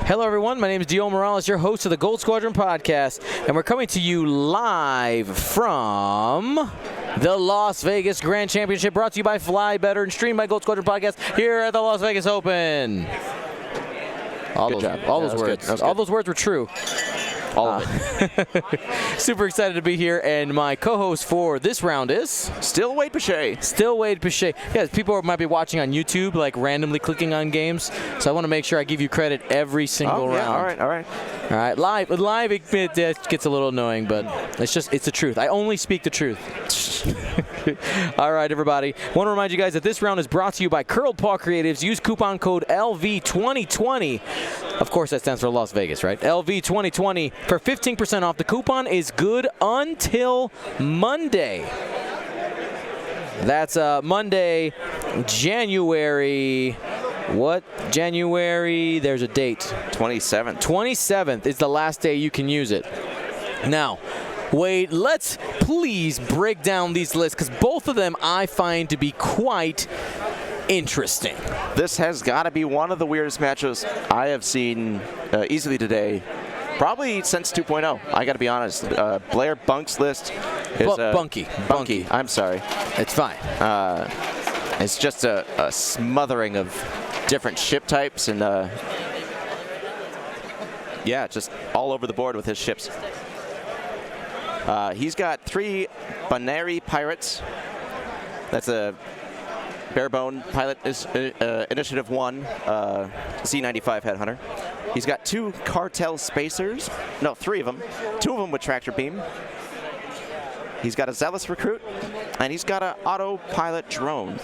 Hello, everyone. My name is Dio Morales, your host of the Gold Squadron podcast, and we're coming to you live from the Las Vegas Grand Championship, brought to you by Fly Better and streamed by Gold Squadron podcast here at the Las Vegas Open. All those words were true. All of it. Super excited to be here, and my co-host for this round is Still Wade Pache. Still Wade Pache. Yeah, people might be watching on YouTube, like randomly clicking on games, so I want to make sure I give you credit every single round. All right. Live it gets a little annoying, but it's the truth. I only speak the truth. All right, everybody. Want to remind you guys that this round is brought to you by Curled Paw Creatives. Use coupon code LV2020. Of course, that stands for Las Vegas, right? LV2020 for 15% off. The coupon is good until Monday. That's Monday, January. What? January, there's a date. 27th. 27th is the last day you can use it. Now, Wade, let's please break down these lists, because both of them I find to be quite interesting. This has got to be one of the weirdest matches I have seen easily today, probably since 2.0. I got to be honest. Blair Bunke's list is Bunke. I'm sorry. It's fine. It's just a smothering of different ship types and yeah, just all over the board with his ships. He's got 3 Binary Pirates. That's a barebone pilot Initiative 1 Z95 Headhunter. He's got 2 Cartel Spacers. No, 3 of them. 2 of them with Tractor Beam. He's got a Zealous Recruit, and he's got an Autopilot Drone.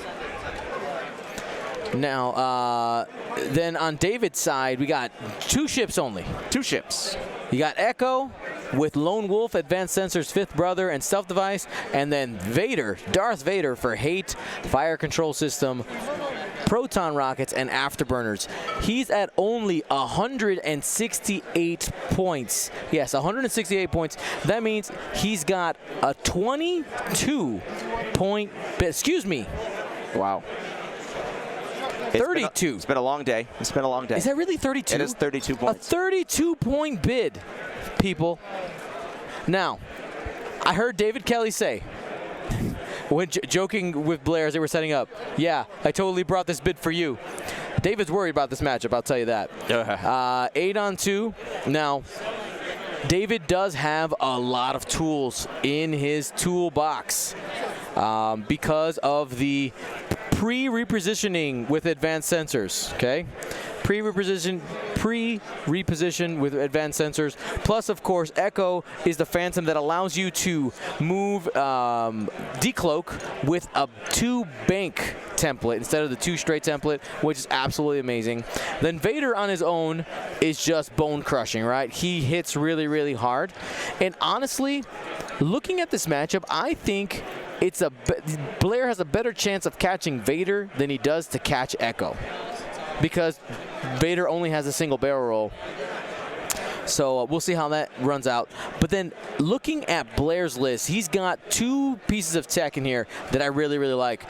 Now, then on David's side, we got 2 ships only. 2 ships. You got Echo with Lone Wolf, Advanced Sensors, Fifth Brother, and Stealth Device, and then Vader, Darth Vader for Hate, Fire Control System, Proton Rockets, and Afterburners. He's at only 168 points. Yes, 168 points. That means he's got a 22-point... Excuse me. Wow. 32. It's been a long day. It's been a long day. Is that really 32? It is 32 points. A 32-point bid, people. Now, I heard David Kelly say, when joking with Blair as they were setting up, yeah, I totally brought this bid for you. David's worried about this matchup, I'll tell you that. 8-on-2. Now, David does have a lot of tools in his toolbox because of the pre-repositioning with advanced sensors, okay? Pre-reposition with advanced sensors. Plus, of course, Echo is the Phantom that allows you to move decloak with a 2-bank template instead of the 2 straight template, which is absolutely amazing. Then Vader on his own is just bone crushing, right? He hits really, really hard. And honestly, looking at this matchup, I think Blair has a better chance of catching Vader than he does to catch Echo, because Vader only has a single barrel roll. So we'll see how that runs out. But then looking at Blair's list, he's got 2 pieces of tech in here that I really, really like.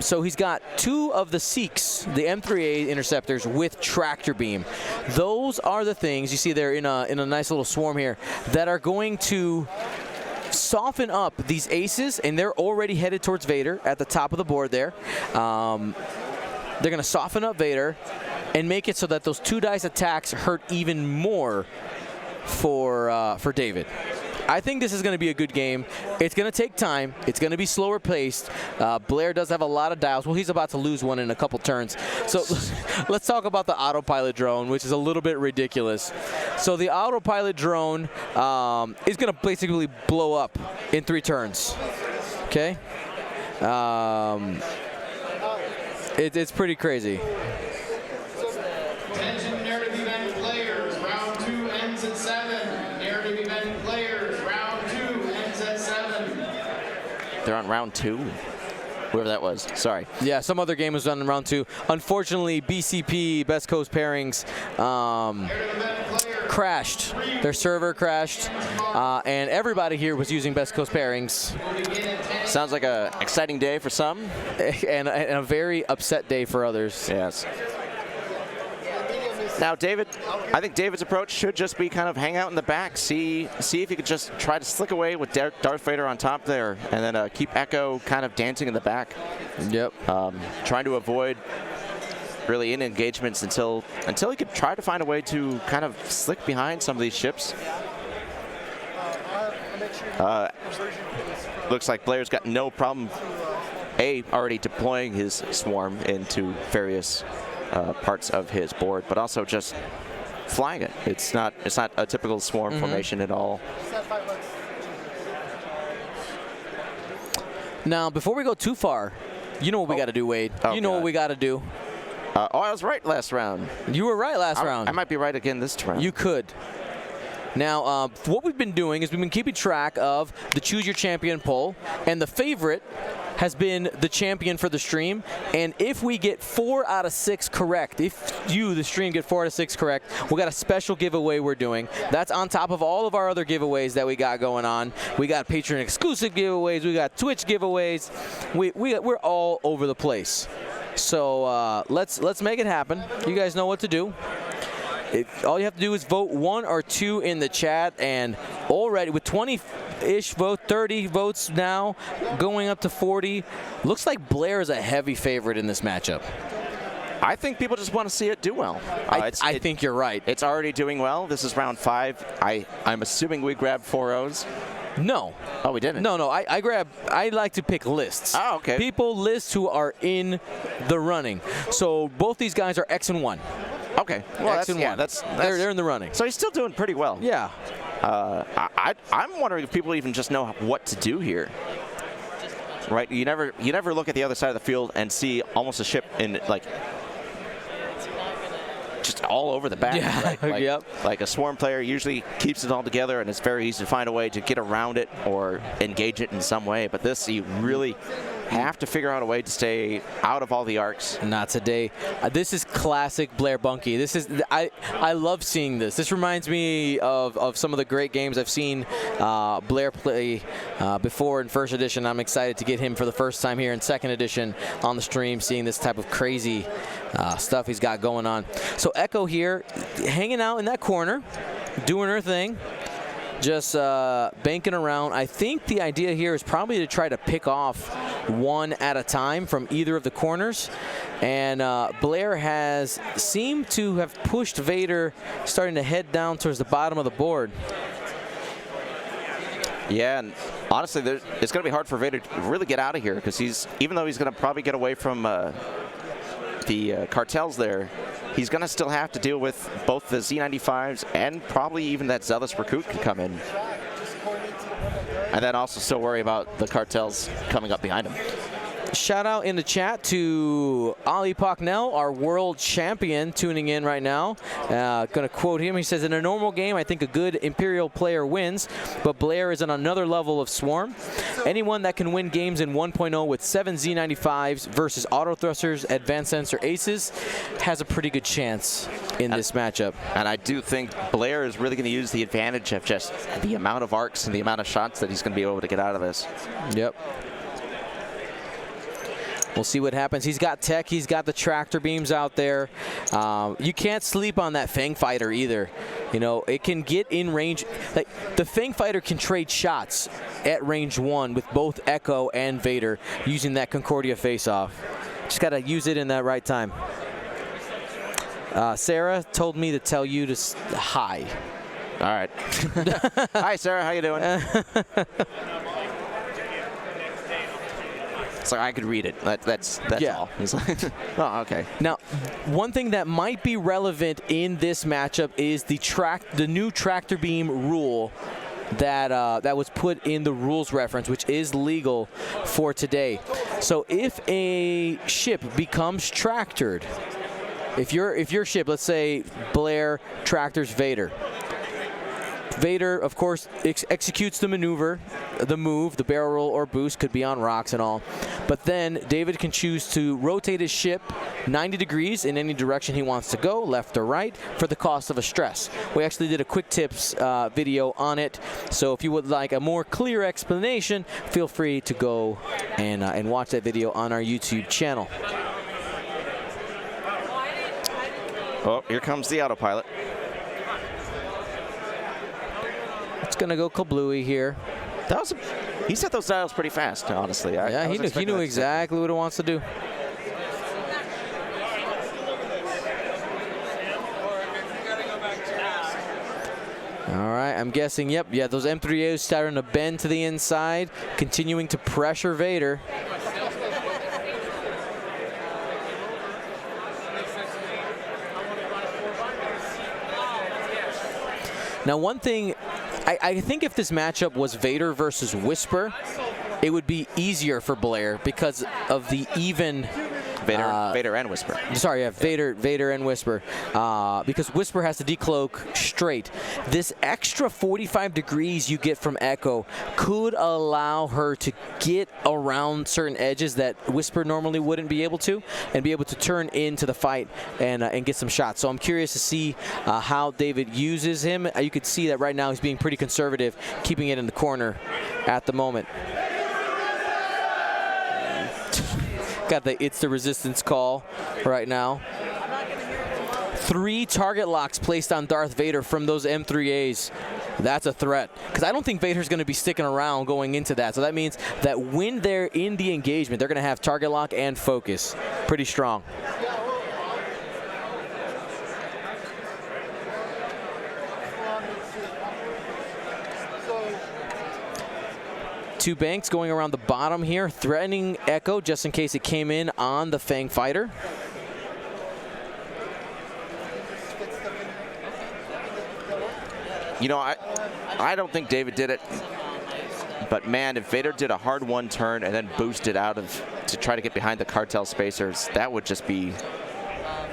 So he's got 2 of the Seeks, the M3A interceptors with Tractor Beam. Those are the things you see there in a nice little swarm here that are going to soften up these aces, and they're already headed towards Vader at the top of the board there. They're going to soften up Vader and make it so that those 2 dice attacks hurt even more for David. I think this is going to be a good game. It's going to take time. It's going to be slower paced. Blair does have a lot of dials. Well, he's about to lose one in a couple turns. So let's talk about the autopilot drone, which is a little bit ridiculous. So the autopilot drone is going to basically blow up in 3 turns. Okay? It's pretty crazy. Attention narrative event players, round 2 ends at 7. Narrative event players, round 2 ends at 7. They're on round 2. whoever that was. Sorry. Yeah, some other game was done in round 2. Unfortunately, BCP, Best Coast Pairings, crashed. Their server crashed, and everybody here was using Best Coast Pairings. Sounds like a exciting day for some. And a very upset day for others. Yes. Now, David, I think David's approach should just be kind of hang out in the back, see if you could just try to slick away with Darth Vader on top there, and then keep Echo kind of dancing in the back. Yep. Trying to avoid really in engagements until he could try to find a way to kind of slick behind some of these ships. Looks like Blair's got no problem already deploying his swarm into various parts of his board, but also just flying it. It's not a typical swarm formation at all. Now, before we go too far, you know what we got to do, Wade. You know what we got to do. I was right last round. You were right last round. I might be right again this round. You could. Now, what we've been doing is we've been keeping track of the Choose Your Champion poll, and the favorite has been the champion for the stream. And if we get 4 out of 6 correct, if you, the stream, get 4 out of 6 correct, we got a special giveaway we're doing. That's on top of all of our other giveaways that we got going on. We got Patreon exclusive giveaways. We got Twitch giveaways. We're all over the place. So let's make it happen. You guys know what to do. All you have to do is vote 1 or 2 in the chat, and already with 20-ish votes, 30 votes now, going up to 40, looks like Blair is a heavy favorite in this matchup. I think people just want to see it do well. I think you're right. It's already doing well. This is round 5. I'm assuming we grabbed 4 O's. No. Oh, we didn't? No. I like to pick lists. Oh, okay. Lists who are in the running. So both these guys are X and 1. Okay. Well, X and 1. They're in the running. So he's still doing pretty well. Yeah. I'm wondering if people even just know what to do here. Right? You never look at the other side of the field and see almost a ship in just all over the back. Yeah. Right? Yep. Like a swarm player usually keeps it all together, and it's very easy to find a way to get around it or engage it in some way. But this, you really have to figure out a way to stay out of all the arcs. Not today. This is classic Blair Bunke. This is I love seeing this. This reminds me of some of the great games I've seen Blair play before in first edition. I'm excited to get him for the first time here in second edition on the stream, seeing this type of crazy stuff he's got going on. So Echo here, hanging out in that corner, doing her thing. Just banking around. I think the idea here is probably to try to pick off 1 at a time from either of the corners. And Blair has seemed to have pushed Vader, starting to head down towards the bottom of the board. Yeah, and honestly, it's going to be hard for Vader to really get out of here, because even though he's going to probably get away from the cartels there, he's going to still have to deal with both the Z95s and probably even that Zealous recruit could come in. And then also still worry about the cartels coming up behind him. Shout out in the chat to Ali Pocknell, our world champion, tuning in right now. Going to quote him. He says, in a normal game, I think a good Imperial player wins, but Blair is on another level of swarm. Anyone that can win games in 1.0 with 7 Z95s versus auto thrusters, advanced sensor aces has a pretty good chance in this matchup. And I do think Blair is really going to use the advantage of just the amount of arcs and the amount of shots that he's going to be able to get out of this. Yep. We'll see what happens. He's got tech. He's got the tractor beams out there. You can't sleep on that Fang Fighter either. You know, it can get in range. Like, the Fang Fighter can trade shots at range 1 with both Echo and Vader using that Concordia face-off. Just got to use it in that right time. Sarah told me to tell you to hi. All right. Hi, Sarah. How you doing? So I could read it. That's all. Oh, okay. Now, one thing that might be relevant in this matchup is the new tractor beam rule that was put in the rules reference, which is legal for today. So if a ship becomes tractored, if your ship, let's say Blair tractors Vader, Vader, of course, executes the maneuver, the move, the barrel roll or boost, could be on rocks and all. But then David can choose to rotate his ship 90 degrees in any direction he wants to go, left or right, for the cost of a stress. We actually did a quick tips video on it, so if you would like a more clear explanation, feel free to go and watch that video on our YouTube channel. Oh, here comes the autopilot. It's going to go kablooey here. That was he set those dials pretty fast, honestly. Yeah, he knew exactly what he wants to do. All right, I'm guessing, yep, yeah, those M3As starting to bend to the inside, continuing to pressure Vader. Now, one thing, I think if this matchup was Vader versus Whisper, it would be easier for Blair because of the even... Vader and Whisper. Sorry, yeah, Vader and Whisper. Because Whisper has to decloak straight. This extra 45 degrees you get from Echo could allow her to get around certain edges that Whisper normally wouldn't be able to, and be able to turn into the fight and get some shots. So I'm curious to see how David uses him. You could see that right now he's being pretty conservative, keeping it in the corner at the moment. Got the it's the resistance call right now. 3 target locks placed on Darth Vader from those M3As. That's a threat, because I don't think Vader's going to be sticking around going into that. So that means that when they're in the engagement, they're going to have target lock and focus. Pretty strong. Two banks going around the bottom here, threatening Echo just in case it came in on the Fang fighter. You know, I don't think David did it, but man, if Vader did a hard one turn and then boosted out to try to get behind the cartel spacers, that would just be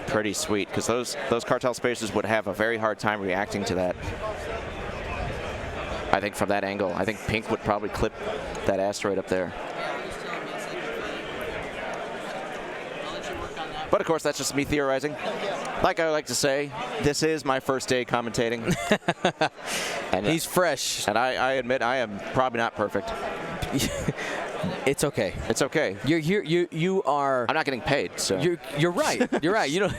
pretty sweet, because those cartel spacers would have a very hard time reacting to that. I think from that angle, I think Pink would probably clip that asteroid up there. But of course, that's just me theorizing. Like I like to say, this is my first day commentating. And he's fresh. And I admit I am probably not perfect. It's okay. It's okay. You're here. You are. I'm not getting paid, so. You're right. You're right. You don't.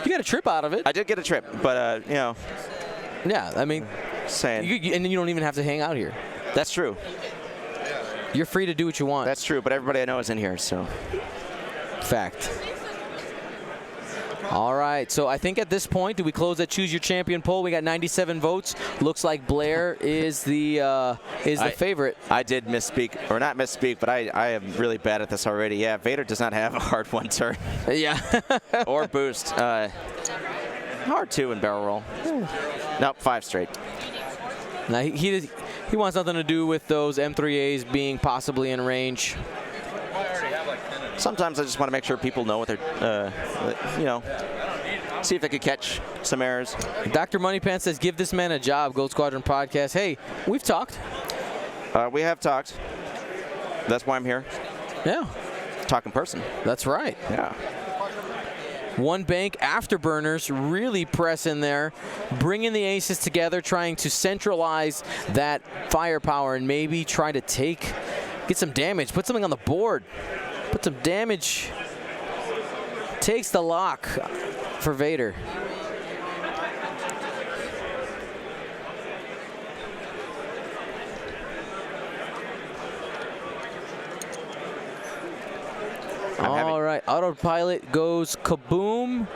You got a trip out of it. I did get a trip, but you know. Yeah, I mean, saying. And you don't even have to hang out here. That's true. You're free to do what you want. That's true, but everybody I know is in here, so. Fact. All right, so I think at this point, do we close that Choose Your Champion poll? We got 97 votes. Looks like Blair is the favorite. I did misspeak, or not misspeak, but I am really bad at this already. Yeah, Vader does not have a hard one turn. Yeah. Or boost. Hard 2 in barrel roll. Nope, 5 straight. Now he wants nothing to do with those M3As being possibly in range. Sometimes I just want to make sure people know what they're, you know, see if they could catch some errors. Dr. Moneypants says, give this man a job, Gold Squadron Podcast. Hey, we've talked. We have talked. That's why I'm here. Yeah. Talk in person. That's right. Yeah. One bank afterburners really press in there, bringing the aces together, trying to centralize that firepower and maybe try to get some damage, put something on the board. Put some damage. Takes the lock for Vader. All right, autopilot goes kaboom.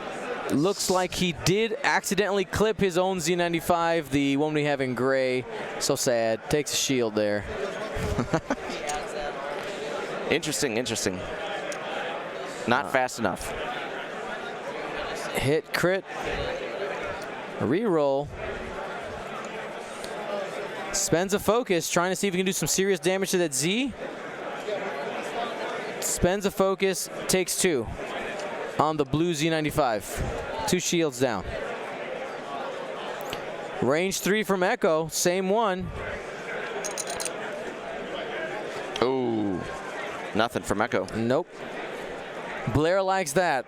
Looks like he did accidentally clip his own Z95, the one we have in gray. So sad. Takes a shield there. Interesting, interesting. Not fast enough. Hit, crit. Reroll. Spends a focus, trying to see if he can do some serious damage to that Z. Spends a focus, takes 2 on the blue Z95. 2 shields down. Range 3 from Echo, same one. Ooh, nothing from Echo. Nope. Blair likes that.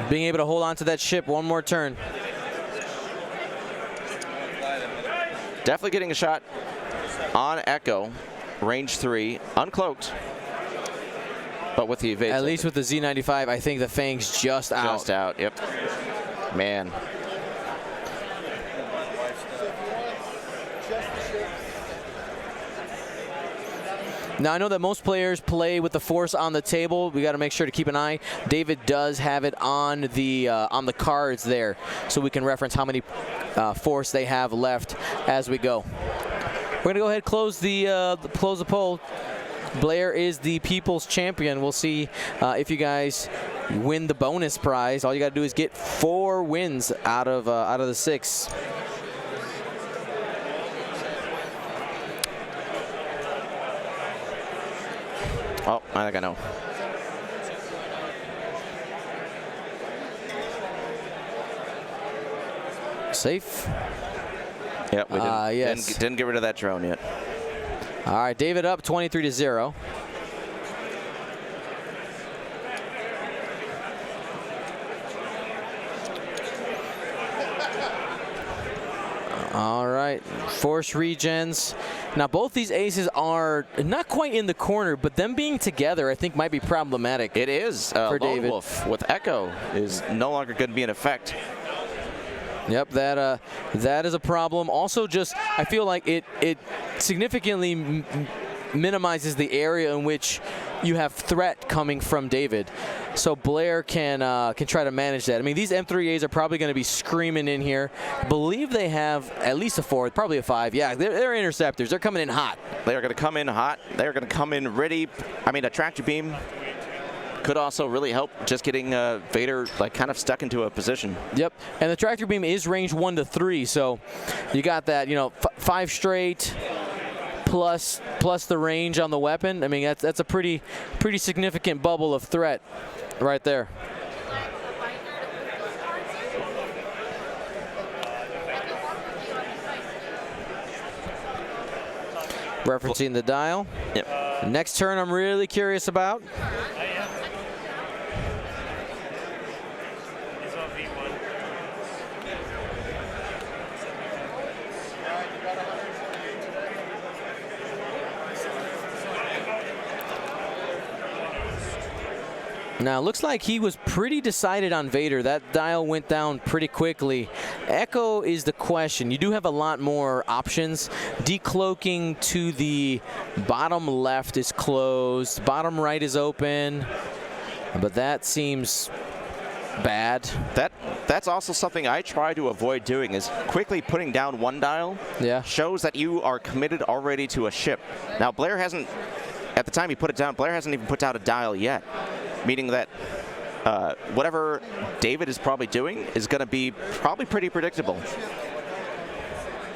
Being able to hold on to that ship one more turn. Definitely getting a shot on Echo. Range 3, uncloaked. But with the evade. At least with the Z95, I think the Fang's just out. Just out, yep. Man. Now, I know that most players play with the Force on the table. We got to make sure to keep an eye. David does have it on the cards there, so we can reference how many Force they have left as we go. We're going to go ahead and close the poll. Blair is the People's Champion. We'll see if you guys win the bonus prize. All you got to do is get 4 wins out of the 6. Oh, I think I know. Safe. Yep, we didn't, yes. didn't get rid of that drone yet. All right, David up 23-0. All right, Force regens. Now, both these aces are not quite in the corner, but them being together, I think, might be problematic. It is. For Lone David. Wolf with Echo is no longer going to be in effect. Yep, that is a problem. Also, just I feel like it significantly minimizes the area in which you have threat coming from David. So Blair can try to manage that. I mean, these M3As are probably going to be screaming in here. I believe they have at least a 4, probably a 5. Yeah, they're interceptors. They're coming in hot. They are going to come in hot. They're going to come in ready. I mean, a tractor beam could also really help just getting Vader like kind of stuck into a position. Yep, and the tractor beam is range 1 to 3, so you got that, 5 straight plus the range on the weapon. I mean, that's a pretty significant bubble of threat right there. Referencing the dial. Yep. Next turn I'm really curious about. Now, it looks like he was pretty decided on Vader. That dial went down pretty quickly. Echo is the question. You do have a lot more options. Decloaking to the bottom left is closed. Bottom right is open. But that seems bad. That's also something I try to avoid doing, is quickly putting down one dial. Yeah. Shows that you are committed already to a ship. Now, Blair hasn't, at the time he put it down, Blair hasn't even put down a dial yet. Meaning that whatever David is probably doing is going to be probably pretty predictable.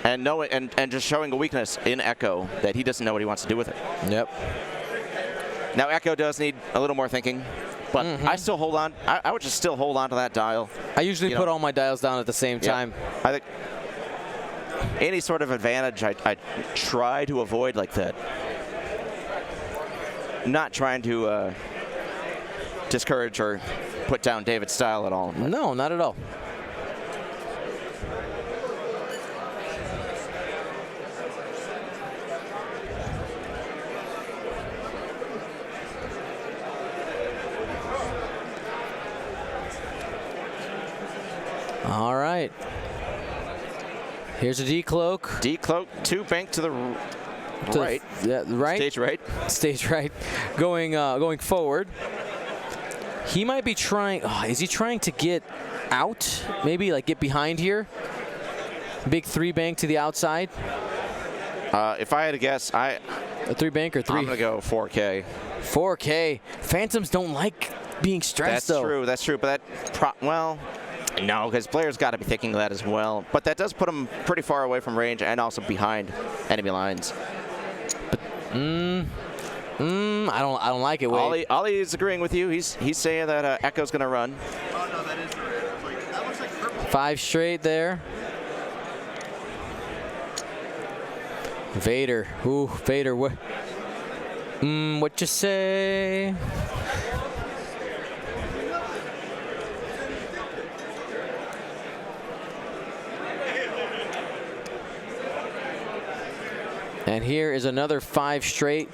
And just showing a weakness in Echo that he doesn't know what he wants to do with it. Yep. Now, Echo does need a little more thinking, but I still hold on. I would just still hold on to that dial. I usually put all my dials down at the same time. I think any sort of advantage I try to avoid like that. Not trying to discourage or put down David's style at all. No, not at all. All right. Here's a decloak. Decloak, 2 bank to the right. Yeah, right. Stage right. Stage right. Going forward. He might be trying. Oh, is he trying to get out? Maybe like get behind here. Big 3 bank to the outside. If I had to guess, a 3 bank or 3. I'm gonna go 4K. 4K. Phantoms don't like being stressed. That's true. That's true. But well, no, because Blair's got to be thinking of that as well. But that does put him pretty far away from range and also behind enemy lines. But, I don't like it, Wade. Ollie is agreeing with you. He's saying that Echo's going to run. Oh, no, that is right. That looks like purple. 5 straight there. Vader. Ooh, Vader. What you say? And here is another 5 straight.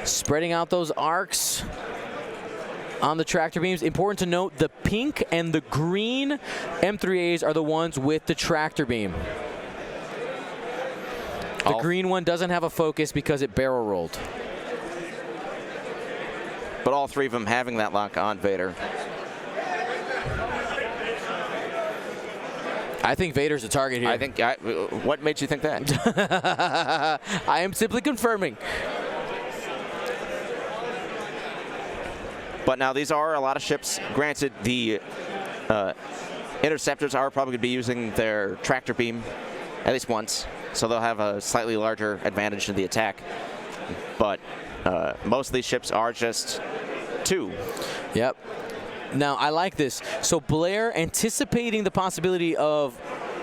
Spreading out those arcs on the tractor beams. Important to note, the pink and the green M3As are the ones with the tractor beam. The green one doesn't have a focus because it barrel rolled. But all 3 of them having that lock on Vader. I think Vader's the target here. I think. What made you think that? I am simply confirming. But now these are a lot of ships. Granted, the interceptors are probably going to be using their tractor beam at least once, so they'll have a slightly larger advantage in the attack. But most of these ships are just 2. Yep. Now, I like this. So Blair, anticipating the possibility of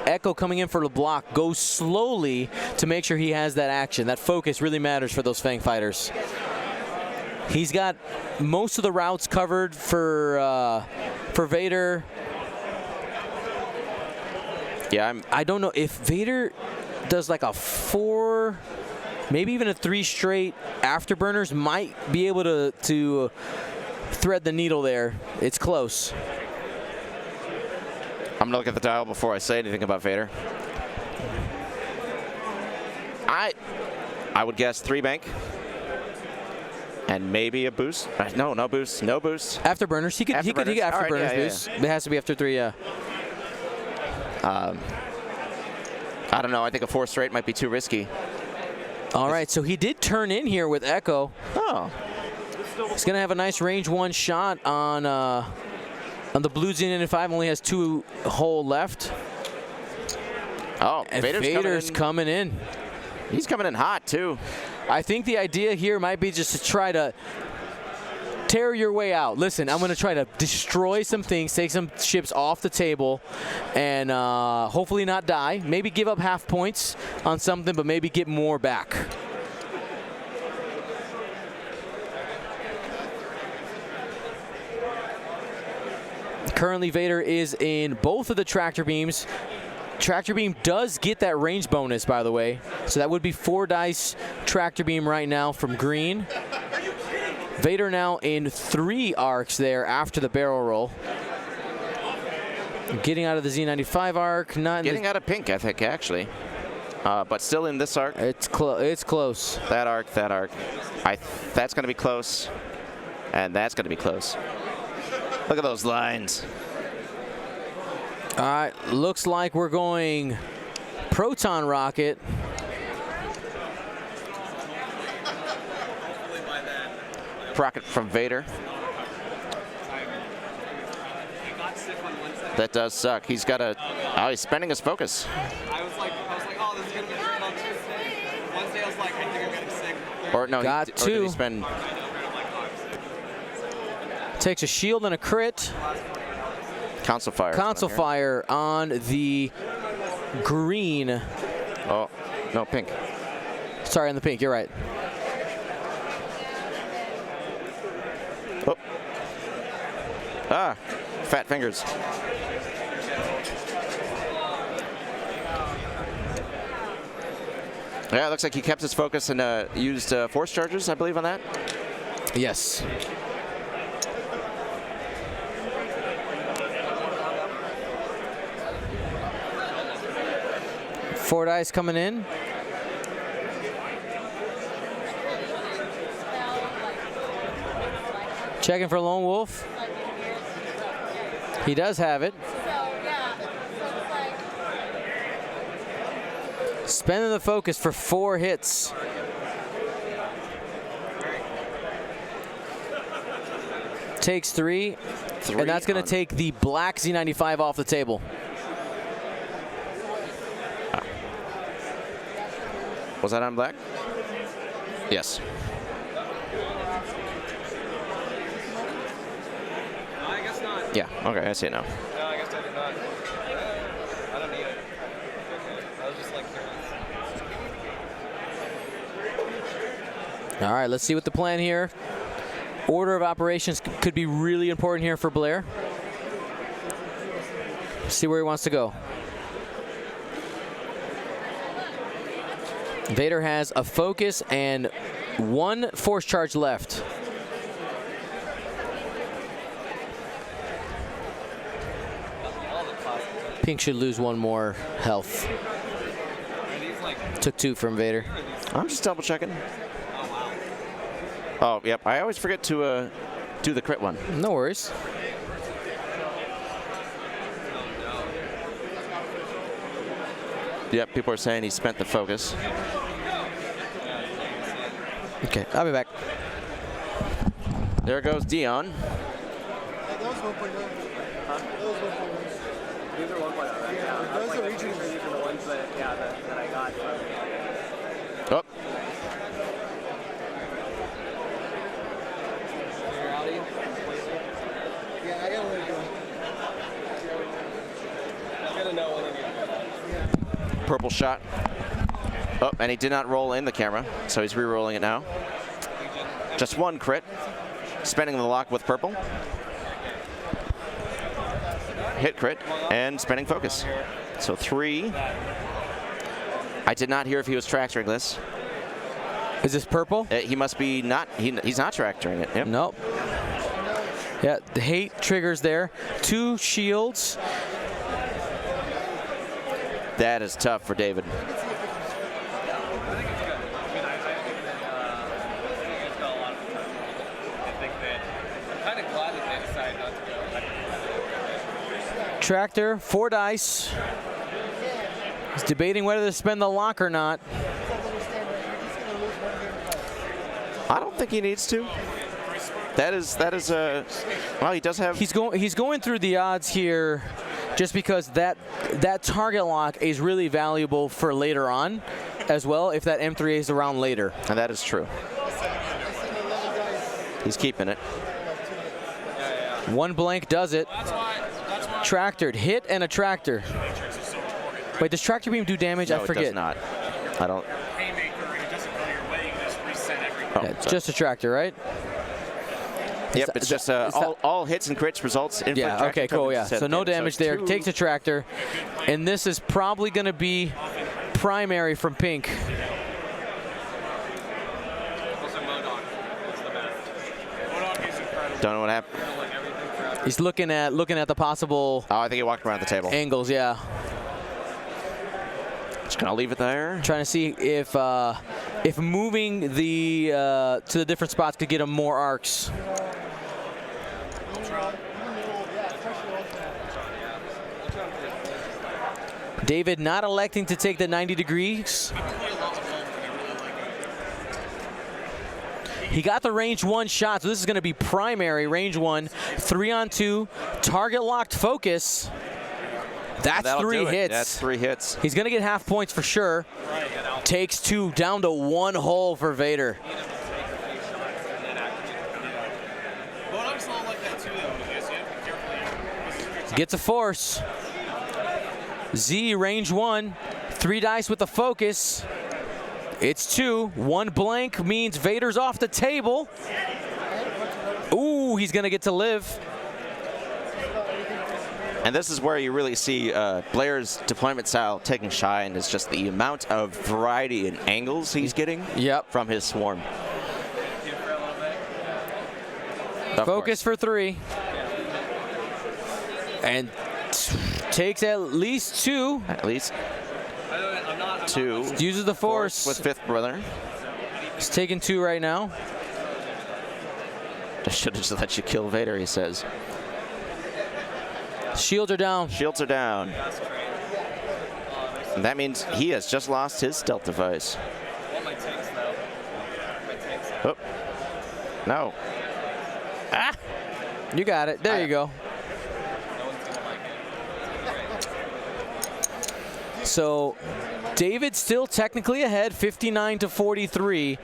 Echo coming in for the block, goes slowly to make sure he has that action. That focus really matters for those Fang fighters. He's got most of the routes covered for Vader. Yeah, I don't know if Vader does like a 4, maybe even a 3 straight afterburners, might be able to thread the needle there. It's close. I'm gonna look at the dial before I say anything about Vader. I would guess 3 bank. And maybe a boost. No boost. No boost. Afterburners. He could get afterburners right, boost. It has to be after 3, yeah. I don't know. I think a 4 straight might be too risky. All right, so he did turn in here with Echo. Oh. He's going to have a nice range 1 shot on the blue Z95. Only has 2 hole left. Oh, and Vader's coming in. He's coming in hot, too. I think the idea here might be just to try to tear your way out. Listen, I'm going to try to destroy some things, take some ships off the table, and hopefully not die. Maybe give up half points on something, but maybe get more back. Currently, Vader is in both of the tractor beams. Tractor beam does get that range bonus, by the way. So that would be 4 dice tractor beam right now from green. Vader now in 3 arcs there after the barrel roll. Getting out of the Z95 arc. Not getting out of pink, I think, actually. But still in this arc. It's close. That arc. That's going to be close. And that's going to be close. Look at those lines. All right, looks like we're going proton rocket. Rocket from Vader. That does suck. He's got a. Oh, he's spending his focus. I was like, oh, this is gonna get on Tuesday. Wednesday, I was like, I think I'm getting sick. Or no, got 2. Or did he spend? Takes a shield and a crit. Console fire. Console fire on the green. Oh, no, pink. Sorry, on the pink. You're right. Oh. Ah, fat fingers. Yeah, it looks like he kept his focus and used force charges, I believe, on that. Yes. Four dice coming in. Checking for Lone Wolf. He does have it. Spending the focus for 4 hits. Takes 3. And that's going to take the black Z95 off the table. Was that on black? Yes. No, I guess not. Yeah, okay, I see it now. No, I guess I did not. I don't need it. Okay. I was just like curious. All right, let's see what the plan here. Order of operations could be really important here for Blair. See where he wants to go. Vader has a focus and 1 force charge left. Pink should lose 1 more health. Took 2 from Vader. I'm just double checking. Oh, yep. I always forget to do the crit one. No worries. Yep, people are saying he spent the focus. Okay, I'll be back. There goes Dion. These are 1.0, yeah. Those are regional. These are the ones that, yeah, that I got. Oh. Yeah, I gotta let it go. I gotta know when I need to. Purple shot. Oh, and he did not roll in the camera, so he's re-rolling it now. Just 1 crit. Spending the lock with purple. Hit crit and spending focus. So 3. I did not hear if he was tractoring this. Is this purple? He must be not. He's not tractoring it. Yep. Nope. Yeah, the hate triggers there. 2 shields. That is tough for David. Tractor, 4 dice. He's debating whether to spend the lock or not. I don't think he needs to. That is a. Well, he does have. He's going through the odds here, just because that target lock is really valuable for later on, as well. If that M3A is around later, And that is true. He's keeping it. 1 blank does it. Tractored, hit and a tractor. Wait, does tractor beam do damage? No, I forget. it does not. I don't. Oh, Yeah, it's sorry. just a tractor, right? Yep, it's just all hits and crits results in. Yeah. Okay. Cool. Yeah. So no damage there. Takes a tractor, and this is probably going to be primary from Pink. Don't know what happened. He's looking at the possible Oh, I think he walked around the table. angles. Yeah. Just gonna leave it there. Trying to see if moving the to the different spots could get him more arcs. David not electing to take the 90 degrees. He got the range 1 shot, so this is going to be primary, range 1, 3-on-2, target locked focus. That's That'll 3 do it. hits. That's 3 hits. He's going to get half points for sure. Takes 2, down to 1 hole for Vader. Gets a force. Z, range 1, 3 dice with the focus. It's 2. 1 blank means Vader's off the table. Ooh, he's going to get to live. And this is where you really see Blair's deployment style taking shine, is just the amount of variety and angles he's getting from his swarm. Focus for 3. And takes at least 2. At least 2. Uses the force. With 5th brother. He's taking 2 right now. I should have just let you kill Vader, he says. Shields are down. Shields are down. And that means he has just lost his stealth device. Oh. No. Ah! You got it. There you go. So David's still technically ahead, 59-43,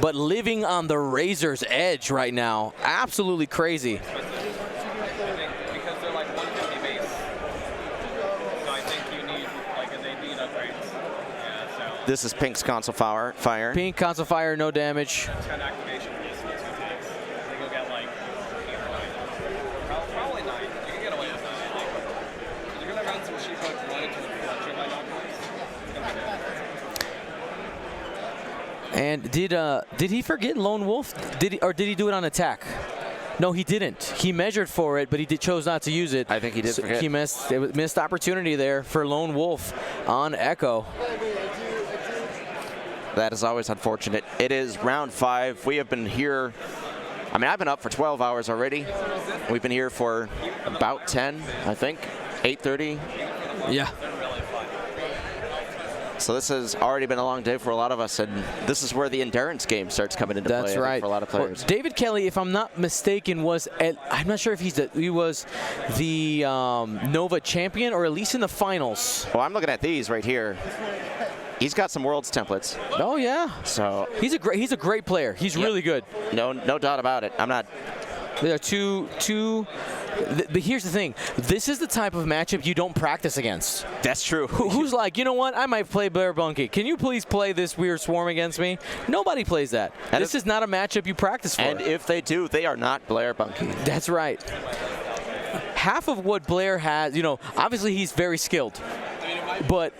but living on the razor's edge right now. Absolutely crazy. Because they're like 150 base. So I think you need, like, they need upgrades. Yeah, so This is Pink's console fire. Pink console fire, no damage. It's got an activation piece in 2 tanks. I think you'll get like 8 or 9. Probably 9. You can get away with 9. You're gonna run some sheep hooks right into the production by knocking. It's gonna be good. And did he forget Lone Wolf? Did he do it on attack? No, he didn't. He measured for it, but he chose not to use it. I think he did forget. He missed opportunity there for Lone Wolf on Echo. That is always unfortunate. It is round 5. We have been here. I mean, I've been up for 12 hours already. We've been here for about 10, I think. 8:30. Yeah. So this has already been a long day for a lot of us, and this is where the endurance game starts coming into play. That's I think, right. for a lot of players. Well, David Kelly, if I'm not mistaken, I'm not sure if he was the Nova champion or at least in the finals. Well, I'm looking at these right here. He's got some Worlds templates. Oh yeah. So he's a great player. He's really good. No doubt about it. I'm not. There are two. But here's the thing. This is the type of matchup you don't practice against. That's true. Who's like, you know what? I might play Blair Bunke. Can you please play this weird swarm against me? Nobody plays that. This is not a matchup you practice for. And if they do, they are not Blair Bunke. That's right. Half of what Blair has, obviously he's very skilled. But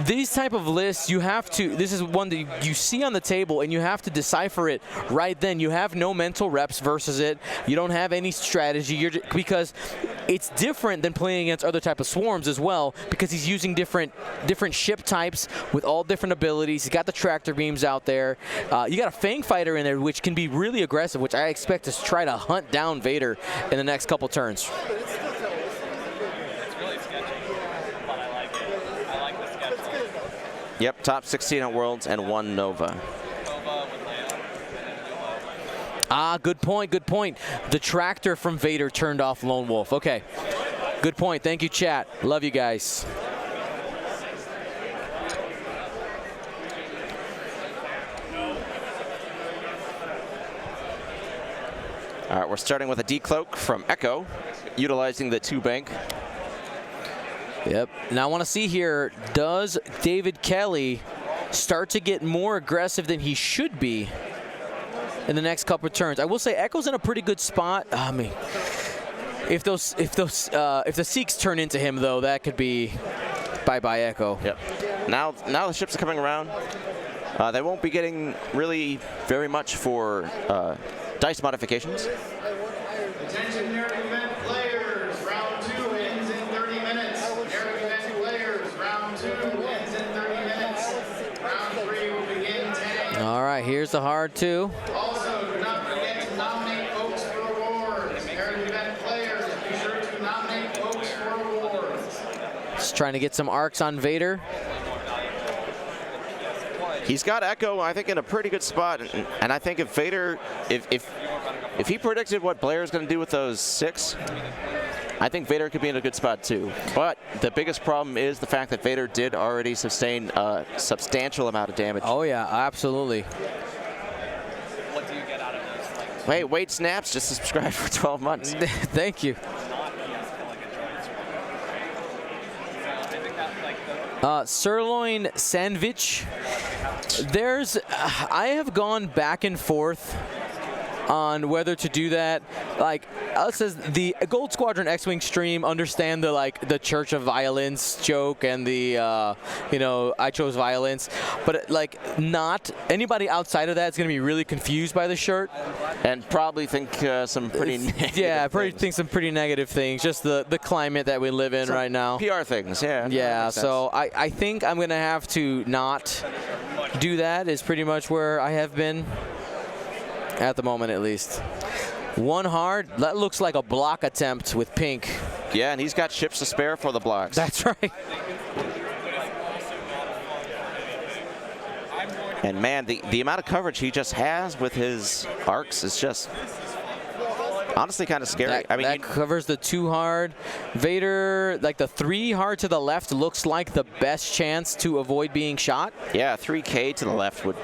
these type of lists, this is one that you see on the table and you have to decipher it right then. You have no mental reps versus it. You don't have any strategy because it's different than playing against other type of swarms as well, because he's using different ship types with all different abilities. He's got the tractor beams out there. You got a Fang Fighter in there, which can be really aggressive, which I expect to try to hunt down Vader in the next couple turns. Yep, top 16 at Worlds and 1 Nova. Good point, good point. The tractor from Vader turned off Lone Wolf. Okay, good point. Thank you, chat. Love you guys. All right, we're starting with a decloak from Echo, utilizing the 2 bank. Yep. Now I want to see here, does David Kelly start to get more aggressive than he should be in the next couple of turns? I will say Echo's in a pretty good spot. I mean, if the Seeks turn into him though, that could be bye-bye Echo. Yep. Now the ships are coming around. They won't be getting really very much for dice modifications. Attention, Nerdy event players. Round 2 ends in 30 minutes. Nerdy event players. Round 2 ends in 30 minutes. Round 3 will begin 10 a.m. All right, here's the hard 2. Also, do not forget to nominate folks for awards. Nerdy event players, be sure to nominate folks for awards. Just trying to get some arcs on Vader. He's got Echo, I think, in a pretty good spot, and I think if Vader, if he predicted what Blair's going to do with those 6, I think Vader could be in a good spot too. But the biggest problem is the fact that Vader did already sustain a substantial amount of damage. Oh yeah, absolutely. What do you get out of this? Hey, Wade Snaps just subscribed for 12 months. Thank you. Sirloin sandwich. I have gone back and forth on whether to do that. Like, it says the Gold Squadron X-Wing stream understand the Church of Violence joke and the I chose violence, but not anybody outside of that is going to be really confused by the shirt and probably think some pretty negative I probably things. think some pretty negative things. Just the climate that we live in right now. PR things, yeah. Yeah, so I think I'm going to have to not do that. Is pretty much where I have been at the moment, at least. 1 hard. That looks like a block attempt with Pink. Yeah, and he's got ships to spare for the blocks. That's right. And man, the amount of coverage he just has with his arcs is just honestly kind of scary. That covers the 2 hard. Vader, the 3 hard to the left looks like the best chance to avoid being shot. Yeah, 3K to the left would.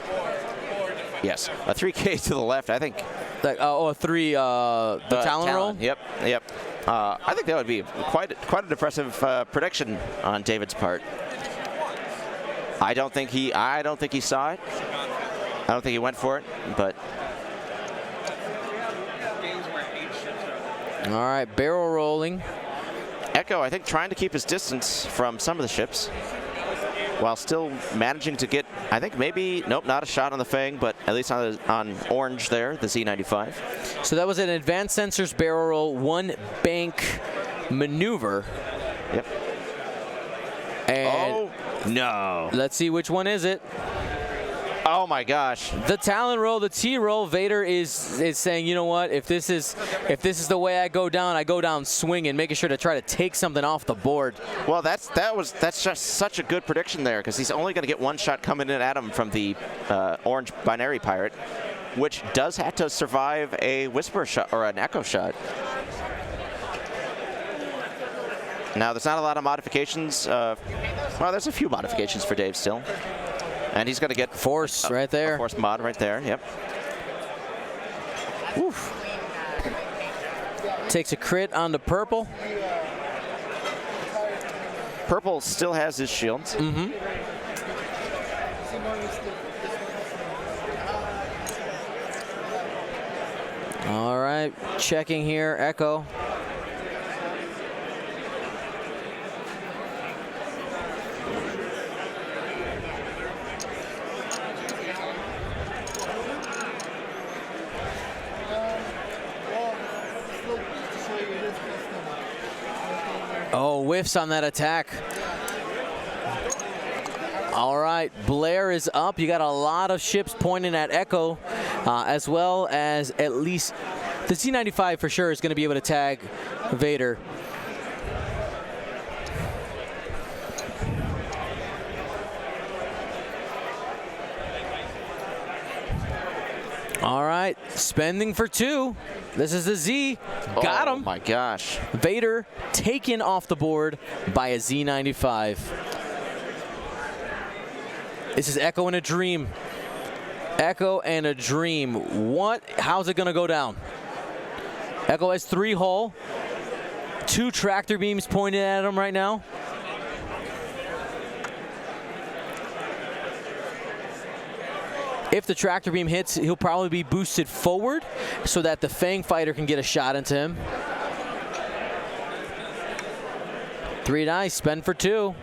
Yes, a 3K to the left, I think. A 3, the Talon roll? Yep. I think that would be quite an impressive prediction on David's part. I don't think he saw it. I don't think he went for it, but. All right, barrel rolling. Echo, I think, trying to keep his distance from some of the ships while still managing to get, I think maybe, nope, not a shot on the Fang, but at least on orange there, the Z95. So that was an advanced sensors barrel roll, 1 bank maneuver. Yep. And oh, no. let's see which one is it. Oh my gosh. The Talon roll, the T roll. Vader is saying, you know what? If this is the way I go down swinging, making sure to try to take something off the board. Well, that's just such a good prediction there, because he's only going to get 1 shot coming in at him from the orange binary pirate, which does have to survive a whisper shot or an echo shot. Now, there's not a lot of modifications. Well, there's a few modifications for Dave still. And he's going to get force right there. A force mod right there, yep. Oof. Takes a crit on the purple. Purple still has his shields. Mm-hmm. All right, checking here, Echo. Oh, whiffs on that attack. All right, Blair is up. You got a lot of ships pointing at Echo, as well as at least the Z95 for sure is going to be able to tag Vader. All right, spending for 2. This is the Z. Got him. Oh my gosh. Vader taken off the board by a Z95. This is Echo in a dream. Echo and a dream. How's it going to go down? Echo has 3 hull. 2 tractor beams pointed at him right now. If the tractor beam hits, he'll probably be boosted forward so that the Fang fighter can get a shot into him. 3 dice, spend for 2.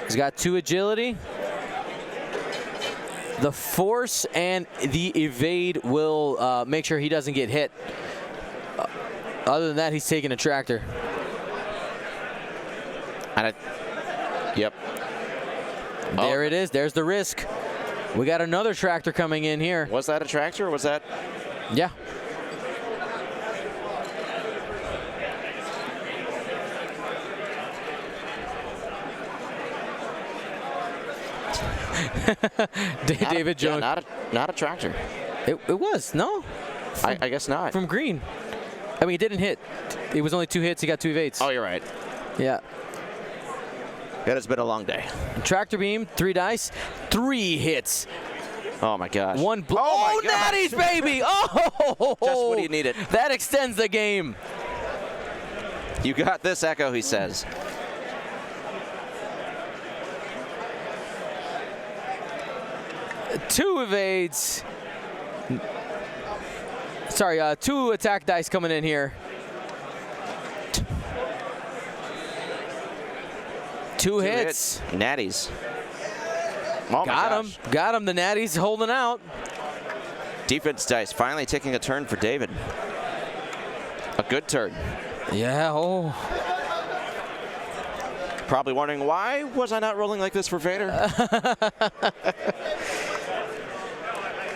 He's got 2 agility. The force and the evade will make sure he doesn't get hit. Other than that, he's taking a tractor. Yep. There it is. There's the risk. We got another tractor coming in here. Was that a tractor or was that? Yeah. David Jones. Yeah, not a tractor. It was, no? I guess not. From green. I mean, it didn't hit. It was only 2 hits. He got 2 evades. Oh, you're right. Yeah. It has been a long day. Tractor beam, 3 dice, 3 hits. Oh my gosh. 1 oh, natties, baby! Oh! Just what you needed. That extends the game. You got this, Echo, he says. Two evades. Sorry, 2 attack dice coming in here. 2 hits. Natties. Oh Got him. Got him. The natties holding out. Defense dice finally taking a turn for David. A good turn. Yeah. Oh. Probably wondering, why was I not rolling like this for Vader?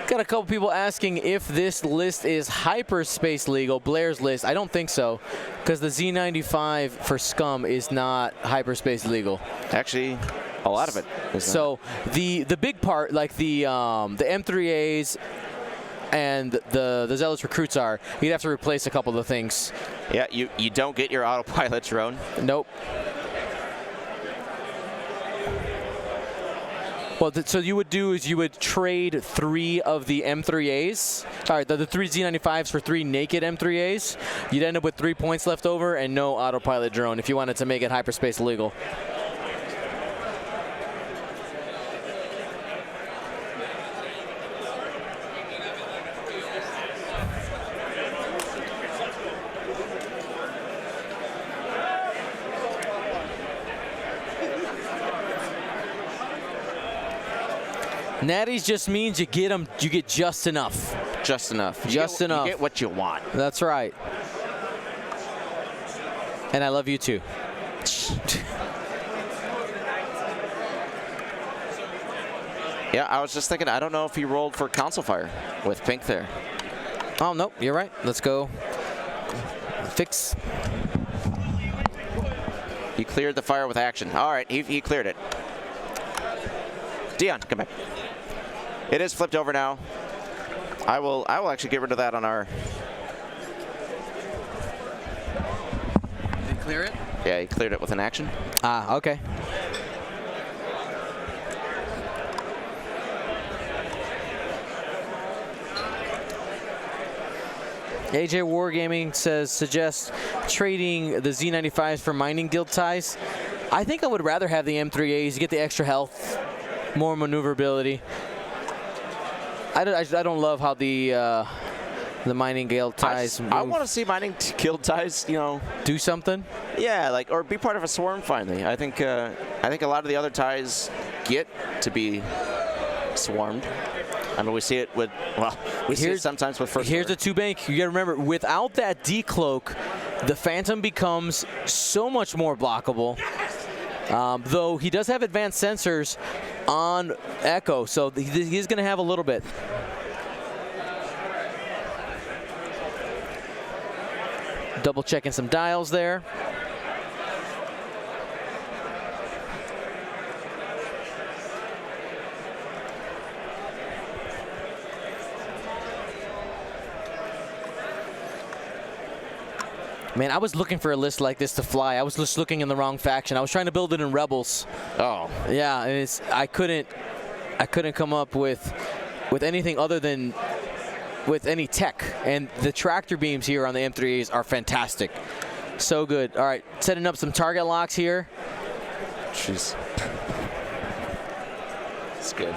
Got a couple people asking if this list is hyperspace legal, Blair's list. I don't think so, because the Z95 for Scum is not hyperspace legal. Actually, a lot of it is so not. The big part, like the M3As and the Zealous recruits are, you'd have to replace a couple of things. Yeah, you don't get your autopilot drone. Nope. Well, so you would do is you would trade 3 of the M3As, all right, the 3 Z95s for 3 naked M3As. You'd end up with 3 points left over and no autopilot drone if you wanted to make it hyperspace legal. Natties just means you get them, you get just enough. Just enough. Just enough. You get what you want. That's right. And I love you too. Yeah, I was just thinking, I don't know if he rolled for console fire with Pink there. Oh, nope, you're right. Let's go. Fix. He cleared the fire with action. All right, he cleared it. Dion, come back. It is flipped over now. I will actually get rid of that on our. Did he clear it? Yeah, he cleared it with an action. Ah, okay. AJ Wargaming says, suggests trading the Z95s for mining guild ties. I think I would rather have the M3As to get the extra health, more maneuverability. I don't love how the mining guild ties move. I want to see mining guild ties, you know, do something. Yeah, like, or be part of a swarm finally. I think a lot of the other ties get to be swarmed. I mean, we see it with, well, we see it sometimes with first. Here's the 2-bank. You got to remember, without that decloak, the Phantom becomes so much more blockable. Though he does have advanced sensors on Echo, so he's going to have a little bit. Double checking some dials there. Man, I was looking for a list like this to fly. I was just looking in the wrong faction. I was trying to build it in Rebels. Oh. Yeah, and I couldn't come up with anything other than with any tech. And the tractor beams here on the M3As are fantastic. So good. All right, setting up some target locks here. Jeez. It's good.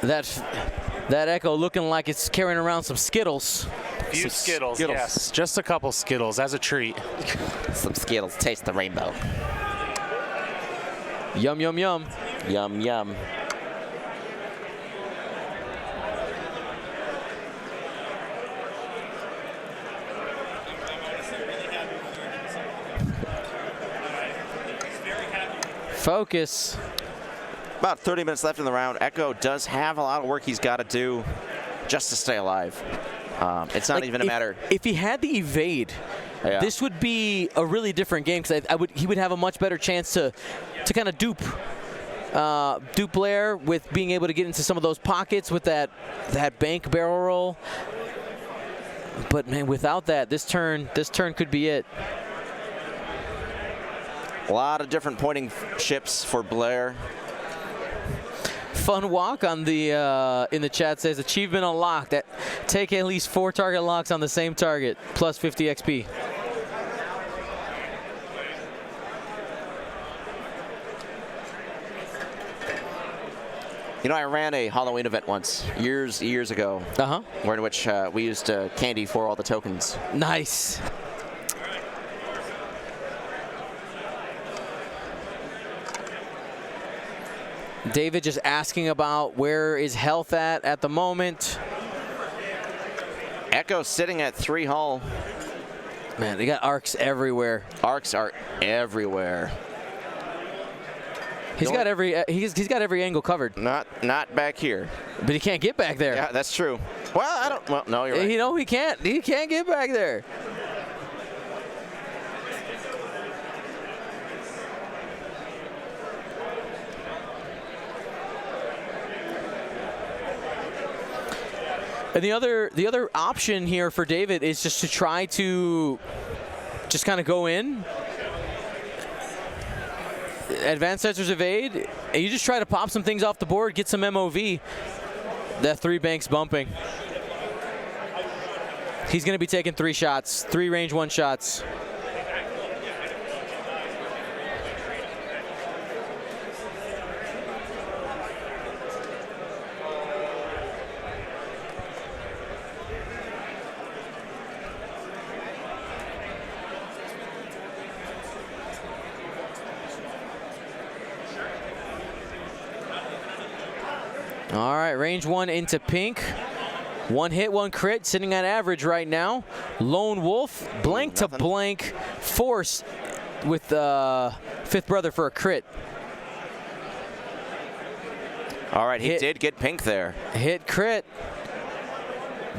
That Echo looking like it's carrying around some Skittles. Few Skittles, yes. Just a couple Skittles as a treat. Some Skittles. Taste the rainbow. Yum, yum, yum. Yum, yum. Focus. About 30 minutes left in the round. Echo does have a lot of work he's got to do just to stay alive. It's not even a matter. If he had the evade, yeah, this would be a really different game because he would have a much better chance to kind of dupe Blair with being able to get into some of those pockets with that bank barrel roll. But man, without that, this turn could be it. A lot of different pointing ships for Blair. Fun walk on the in the chat says achievement unlocked. Take at least 4 target locks on the same target, plus 50 XP. You know, I ran a Halloween event once, years ago. Where in which we used candy for all the tokens. Nice. David just asking about where is health at the moment. Echo sitting at 3 hull. Man, they got arcs everywhere. Arcs are everywhere. He's got every angle covered. Not back here. But he can't get back there. Yeah, that's true. Well, no, you're right. You know, he can't get back there. And the other option here for David is just to try to just kind of go in, advanced sensors evade, and you just try to pop some things off the board, get some MOV. That 3 banks bumping. He's going to be taking 3 shots, 3 range 1 shots. All right, range 1 into pink. 1 hit, 1 crit, sitting at average right now. Lone Wolf, blank to blank, force with Fifth Brother for a crit. All right, he did get pink there. Hit crit.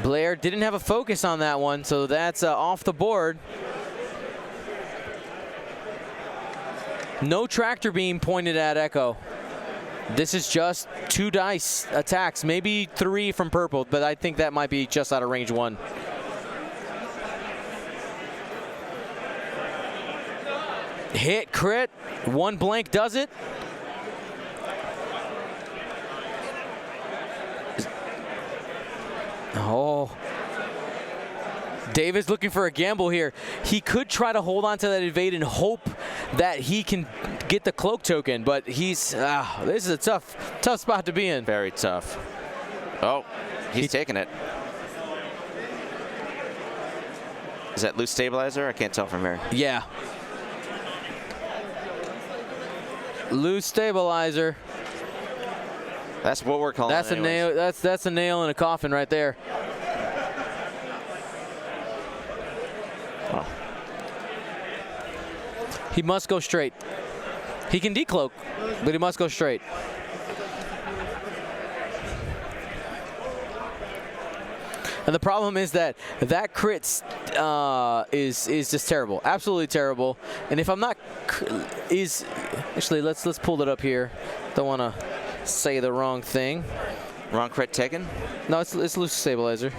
Blair didn't have a focus on that one, so that's off the board. No tractor beam pointed at Echo. This is just 2 dice attacks, maybe 3 from purple, but I think that might be just out of range 1. Hit, crit, 1 blank does it. Oh. David's looking for a gamble here. He could try to hold on to that evade and hope that he can get the cloak token, but he's this is a tough spot to be in. Very tough. Oh, he's taking it. Is that loose stabilizer? I can't tell from here. Yeah. Loose stabilizer. That's what we're calling. That's it a nail. That's a nail in a coffin right there. Oh. He must go straight. He can decloak, but he must go straight. And the problem is that crit is just terrible, absolutely terrible. And if I'm not, actually let's pull it up here. Don't want to say the wrong thing. Wrong crit taken? No, it's loose stabilizer.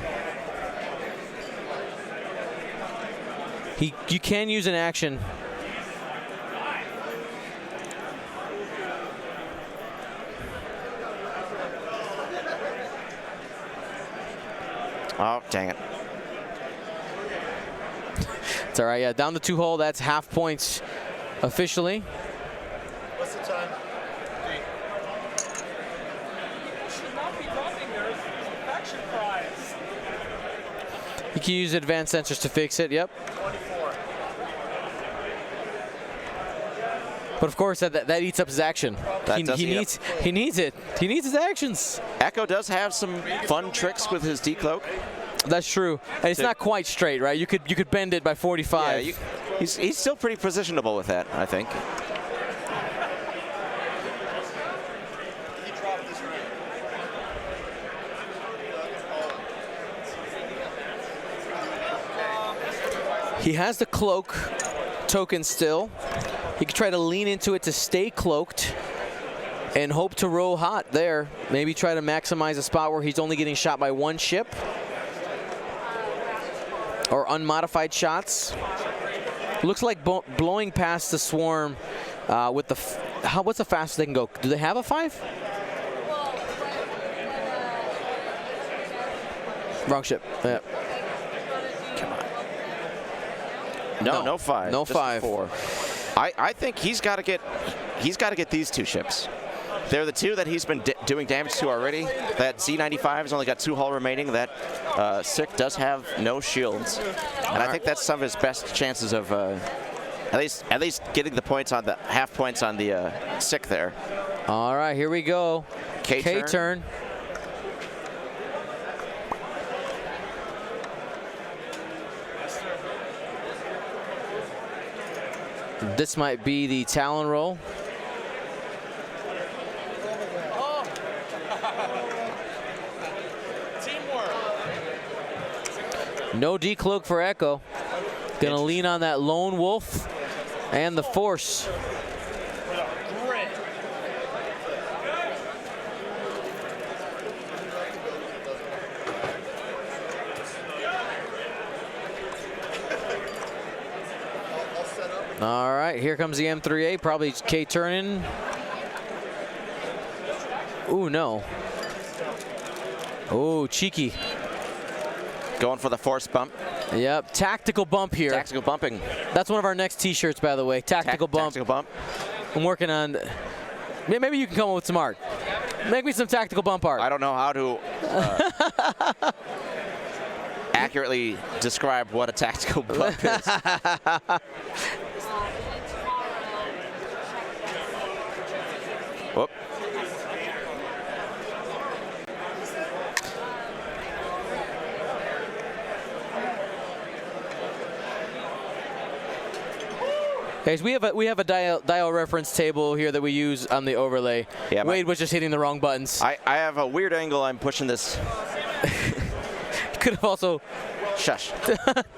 You can use an action. Oh, dang it. It's all right, yeah. Down the 2 hole, that's half points officially. What's the time? Should not be dropping there. Action prize. You can use advanced sensors to fix it, yep. 24. But of course, that eats up his action. He needs it. He needs his actions. Echo does have some fun tricks with his decloak. That's true. And it's not quite straight, right? You could bend it by 45. Yeah, he's still pretty positionable with that, I think. He has the cloak token still. He could try to lean into it to stay cloaked and hope to roll hot there. Maybe try to maximize a spot where he's only getting shot by 1 ship. Or unmodified shots. Looks like blowing past the swarm with the... what's the fastest they can go? Do they have a 5? Wrong ship. Yeah. Come on. No 5. No just 5. 4. I think he's got to get these 2 ships. They're the 2 that he's been doing damage to already. That Z95 has only got 2 hull remaining. That Sick does have no shields, and I think that's some of his best chances of at least getting the points on the half points on the Sick there. All right, here we go. K-turn. This might be the Talon roll. No decloak for Echo. Gonna lean on that Lone Wolf and the Force. All right, here comes the M3A, probably K-turning. Ooh, no. Oh, cheeky. Going for the force bump. Yep, tactical bump here. Tactical bumping. That's one of our next T-shirts, by the way. Tactical bump. Tactical bump. I'm working on. Maybe you can come up with some art. Make me some tactical bump art. I don't know how to accurately describe what a tactical bump is. Whoop. Guys, we have a dial reference table here that we use on the overlay. Yeah, Wade was just hitting the wrong buttons. I have a weird angle. I'm pushing this. Could have also Shush.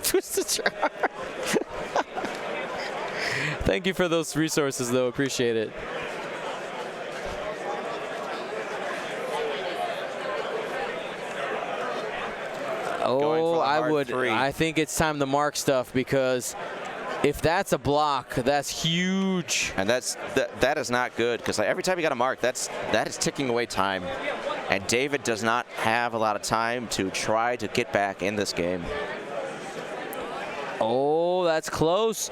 twist the chart. Thank you for those resources, though. Appreciate it. Oh, I think it's time to mark stuff, because if that's a block, that's huge. And that is not good, because every time you got a mark, that is ticking away time. And David does not have a lot of time to try to get back in this game. Oh, that's close.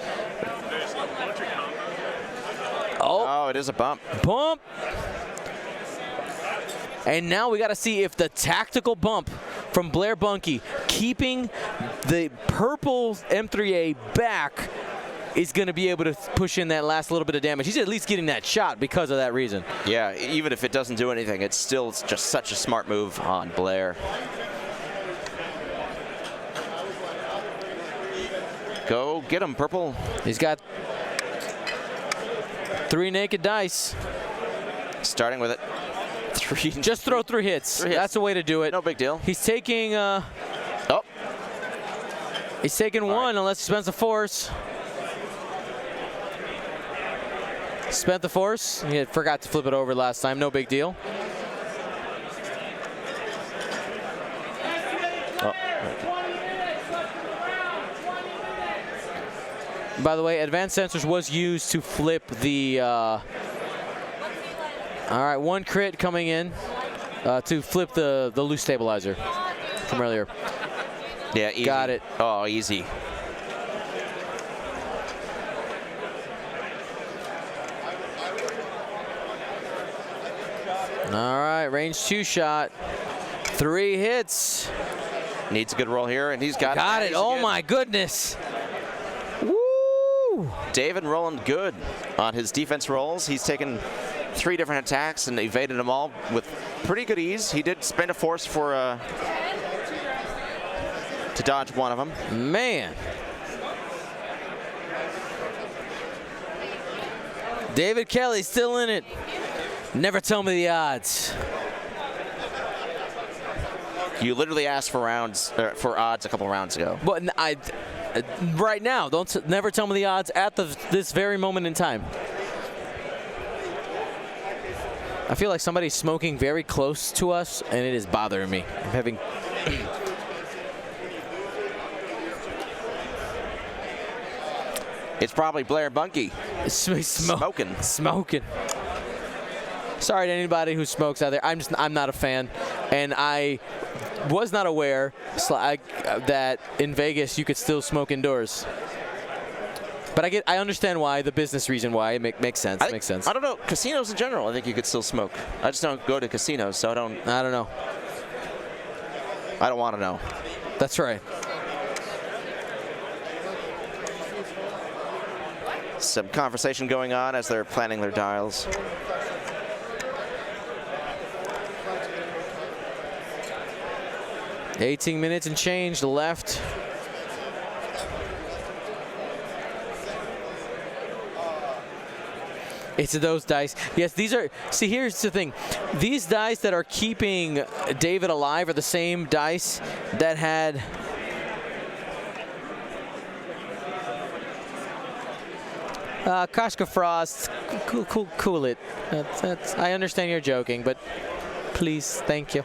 Oh, it is a bump. Bump. And now we got to see if the tactical bump from Blair Bunke, keeping the purple M3A back, is going to be able to push in that last little bit of damage. He's at least getting that shot because of that reason. Yeah, even if it doesn't do anything, it's still just such a smart move on Blair. Go get him, purple. He's got 3 naked dice. Starting with it. 3. Just throw 3 hits. 3 hits. That's the way to do it. No big deal. He's taking he's taking All 1 right. unless he spends the force. Spent the force. He forgot to flip it over last time. No big deal. Oh. By the way, advanced sensors was used to flip the. All right, 1 crit coming in to flip the loose stabilizer from earlier. Yeah, easy. Got it. Oh, easy. All right, range 2 shot. 3 hits. Needs a good roll here, and he's got Got it. Oh, again. my goodness. Woo! David rolling good on his defense rolls. He's taken 3 different attacks and evaded them all with pretty good ease. He did spend a force for to dodge one of them. Man. David Kelly still in it. Never tell me the odds. You literally asked for for odds a couple rounds ago. But right now, never tell me the odds at this very moment in time. I feel like somebody's smoking very close to us, and it is bothering me. I'm having. It's probably Blair Bunke. Smoking. Smoking. Sorry to anybody who smokes out there. I'm not a fan, and I was not aware that in Vegas you could still smoke indoors. But I understand why, the business reason why. It makes sense. Makes sense. I don't know. Casinos in general, I think you could still smoke. I just don't go to casinos, so I don't know. I don't want to know. That's right. Some conversation going on as they're planning their dials. $18 minutes and change left. It's those dice. Yes, these are. See, here's the thing. These dice that are keeping David alive are the same dice that had. Kashka Frost, cool it. I understand you're joking, but please, thank you.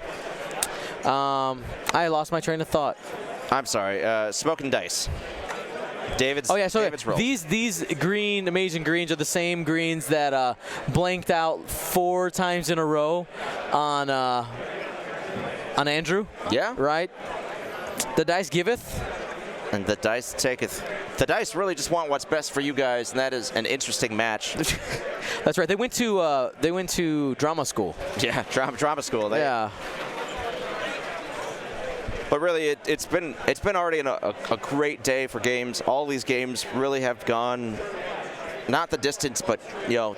I lost my train of thought. I'm sorry. Smoking dice. David's. Oh yeah, so David's roll. these green amazing greens are the same greens that blanked out 4 times in a row on Andrew. Yeah. Right. The dice giveth, and the dice taketh. The dice really just want what's best for you guys, and that is an interesting match. That's right. They went to drama school. Yeah, drama school. Yeah. But really, it's been already a great day for games. All these games really have gone, not the distance, but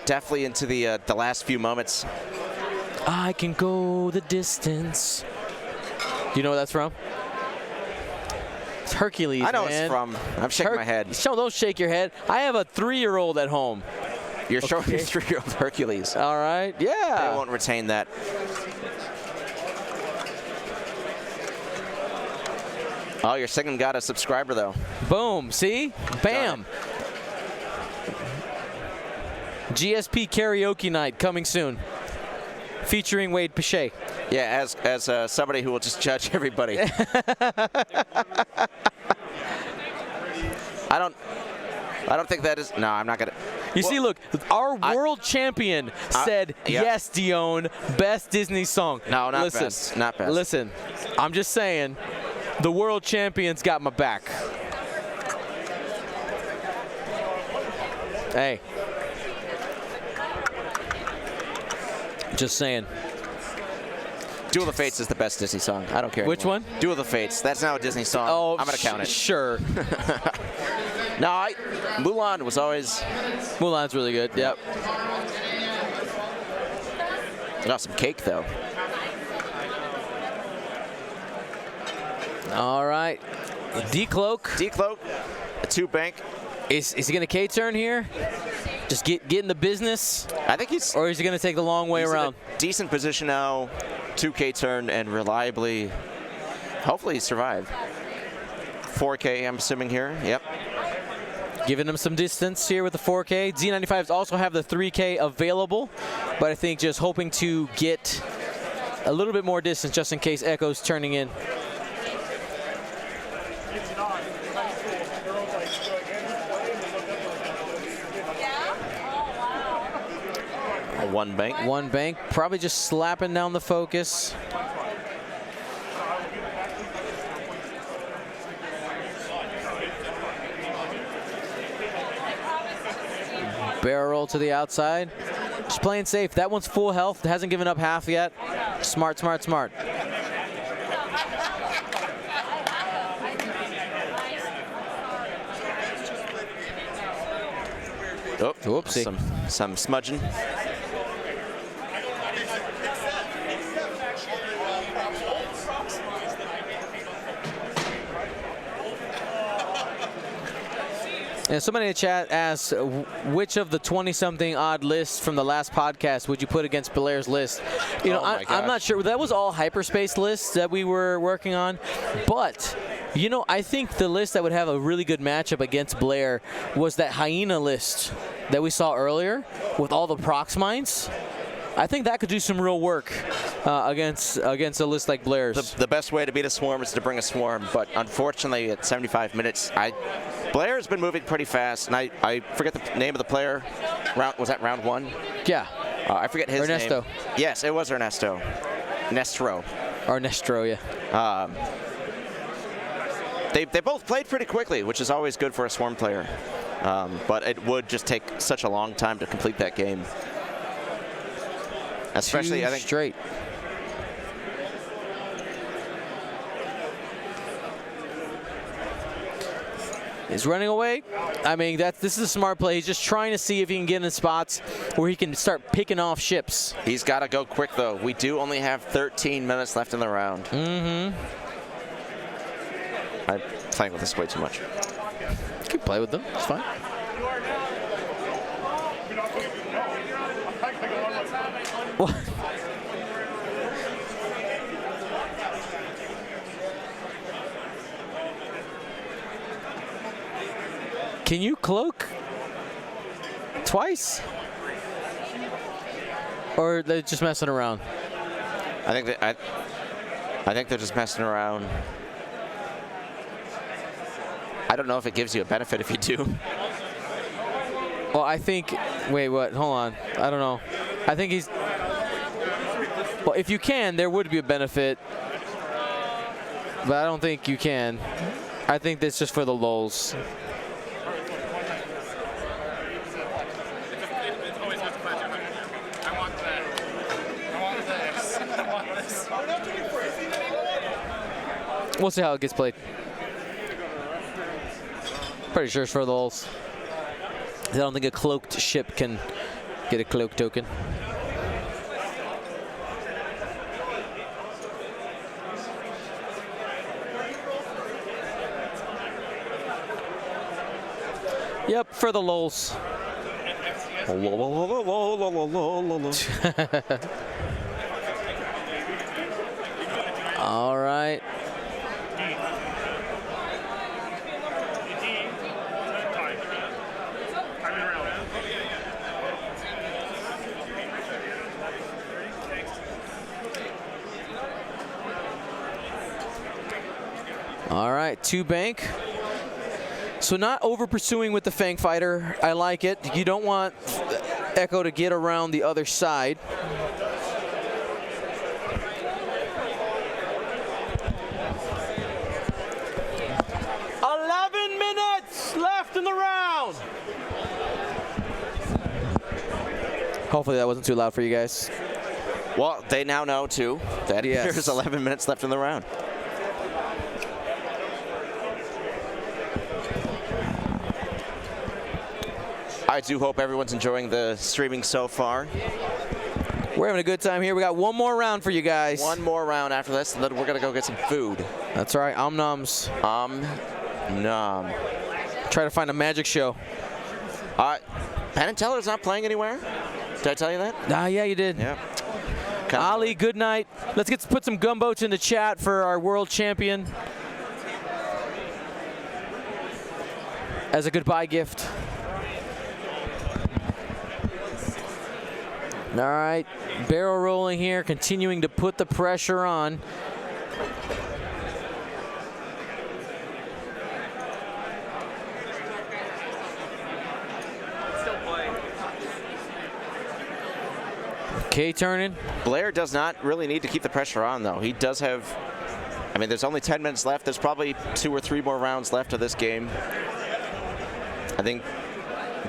definitely into the last few moments. I can go the distance. Do you know where that's from? It's Hercules, I know man. it's from. I'm shaking my head. Don't shake your head. I have a 3-year-old at home. You're showing me 3-year-old Hercules. All right, yeah. They won't retain that. Oh, your second got a subscriber, though. Boom, see? Bam. GSP karaoke night coming soon, featuring Wade Pache. Yeah, as somebody who will just judge everybody. I don't think that is. No, I'm not gonna. You see, look, our world champion said, yeah. yes, Dion, best Disney song. No, not Listen, best. Not best. Listen, I'm just saying, the world champion's got my back. Hey. Just saying. Duel of the Fates is the best Disney song. I don't care. Which anymore. one? Duel of the Fates. That's now a Disney song. Oh, I'm gonna count it. Sure. No, Mulan was always. Mulan's really good. Yep. Got some cake though. All right. Decloak. Decloak. A 2-bank. Is he going to K-turn here? Just get in the business? I think he's. Or is he going to take the long way he's around? in a decent position now. 2K turn and reliably. Hopefully survive. 4K, I'm assuming here. Yep. Giving him some distance here with the 4K. Z95s also have the 3K available, but I think just hoping to get a little bit more distance just in case Echo's turning in. A 1-bank. 1-bank, probably just slapping down the focus. Barrel roll to the outside. Just playing safe. That one's full health. Hasn't given up half yet. Smart, smart, smart. Oh, whoopsie. Some smudging. And somebody in the chat asked, which of the 20-something odd lists from the last podcast would you put against Blair's list? You know, I'm not sure. That was all hyperspace lists that we were working on. But, you know, I think the list that would have a really good matchup against Blair was that hyena list that we saw earlier with all the prox mines. I think that could do some real work against a list like Blair's. The best way to beat a swarm is to bring a swarm, but unfortunately at 75 minutes, Blair's been moving pretty fast, and I forget the name of the player. Was that round 1? Yeah. I forget his Ernesto. name. Yes, it was Ernesto. Nestro. Yeah. They both played pretty quickly, which is always good for a swarm player. But it would just take such a long time to complete that game. Especially, I think. Straight. He's running away. I mean, this is a smart play. He's just trying to see if he can get in spots where he can start picking off ships. He's got to go quick, though. We do only have 13 minutes left in the round. Mm-hmm. I'm playing with this way too much. You can play with them. It's fine. What? Can you cloak twice? Or they're just messing around? I think they're just messing around. I don't know if it gives you a benefit if you do. Well, I think. Wait, what? Hold on. I don't know. I think he's. Well, if you can, there would be a benefit. But I don't think you can. I think that's just for the lulz. We'll see how it gets played. Pretty sure it's for the lulz. I don't think a cloaked ship can get a cloak token. Yep, for the lols. All right. All right, 2 bank. So not over pursuing with the Fang Fighter. I like it. You don't want Echo to get around the other side. Left in the round. Hopefully that wasn't too loud for you guys. Well, they now know, too, that there's 11 minutes left in the round. I do hope everyone's enjoying the streaming so far. We're having a good time here. We got one more round for you guys. One more round after this, and then we're going to go get some food. That's right. Om-noms. Nom. Try to find a magic show. Penn and Teller's not playing anywhere. Did I tell you that? Yeah, you did. Yeah. Ali, good night. Let's put some gumboats in the chat for our world champion as a goodbye gift. All right, barrel rolling here, continuing to put the pressure on. K turning. Blair does not really need to keep the pressure on, though. He does have, I mean, there's only 10 minutes left. There's probably 2 or 3 more rounds left of this game. I think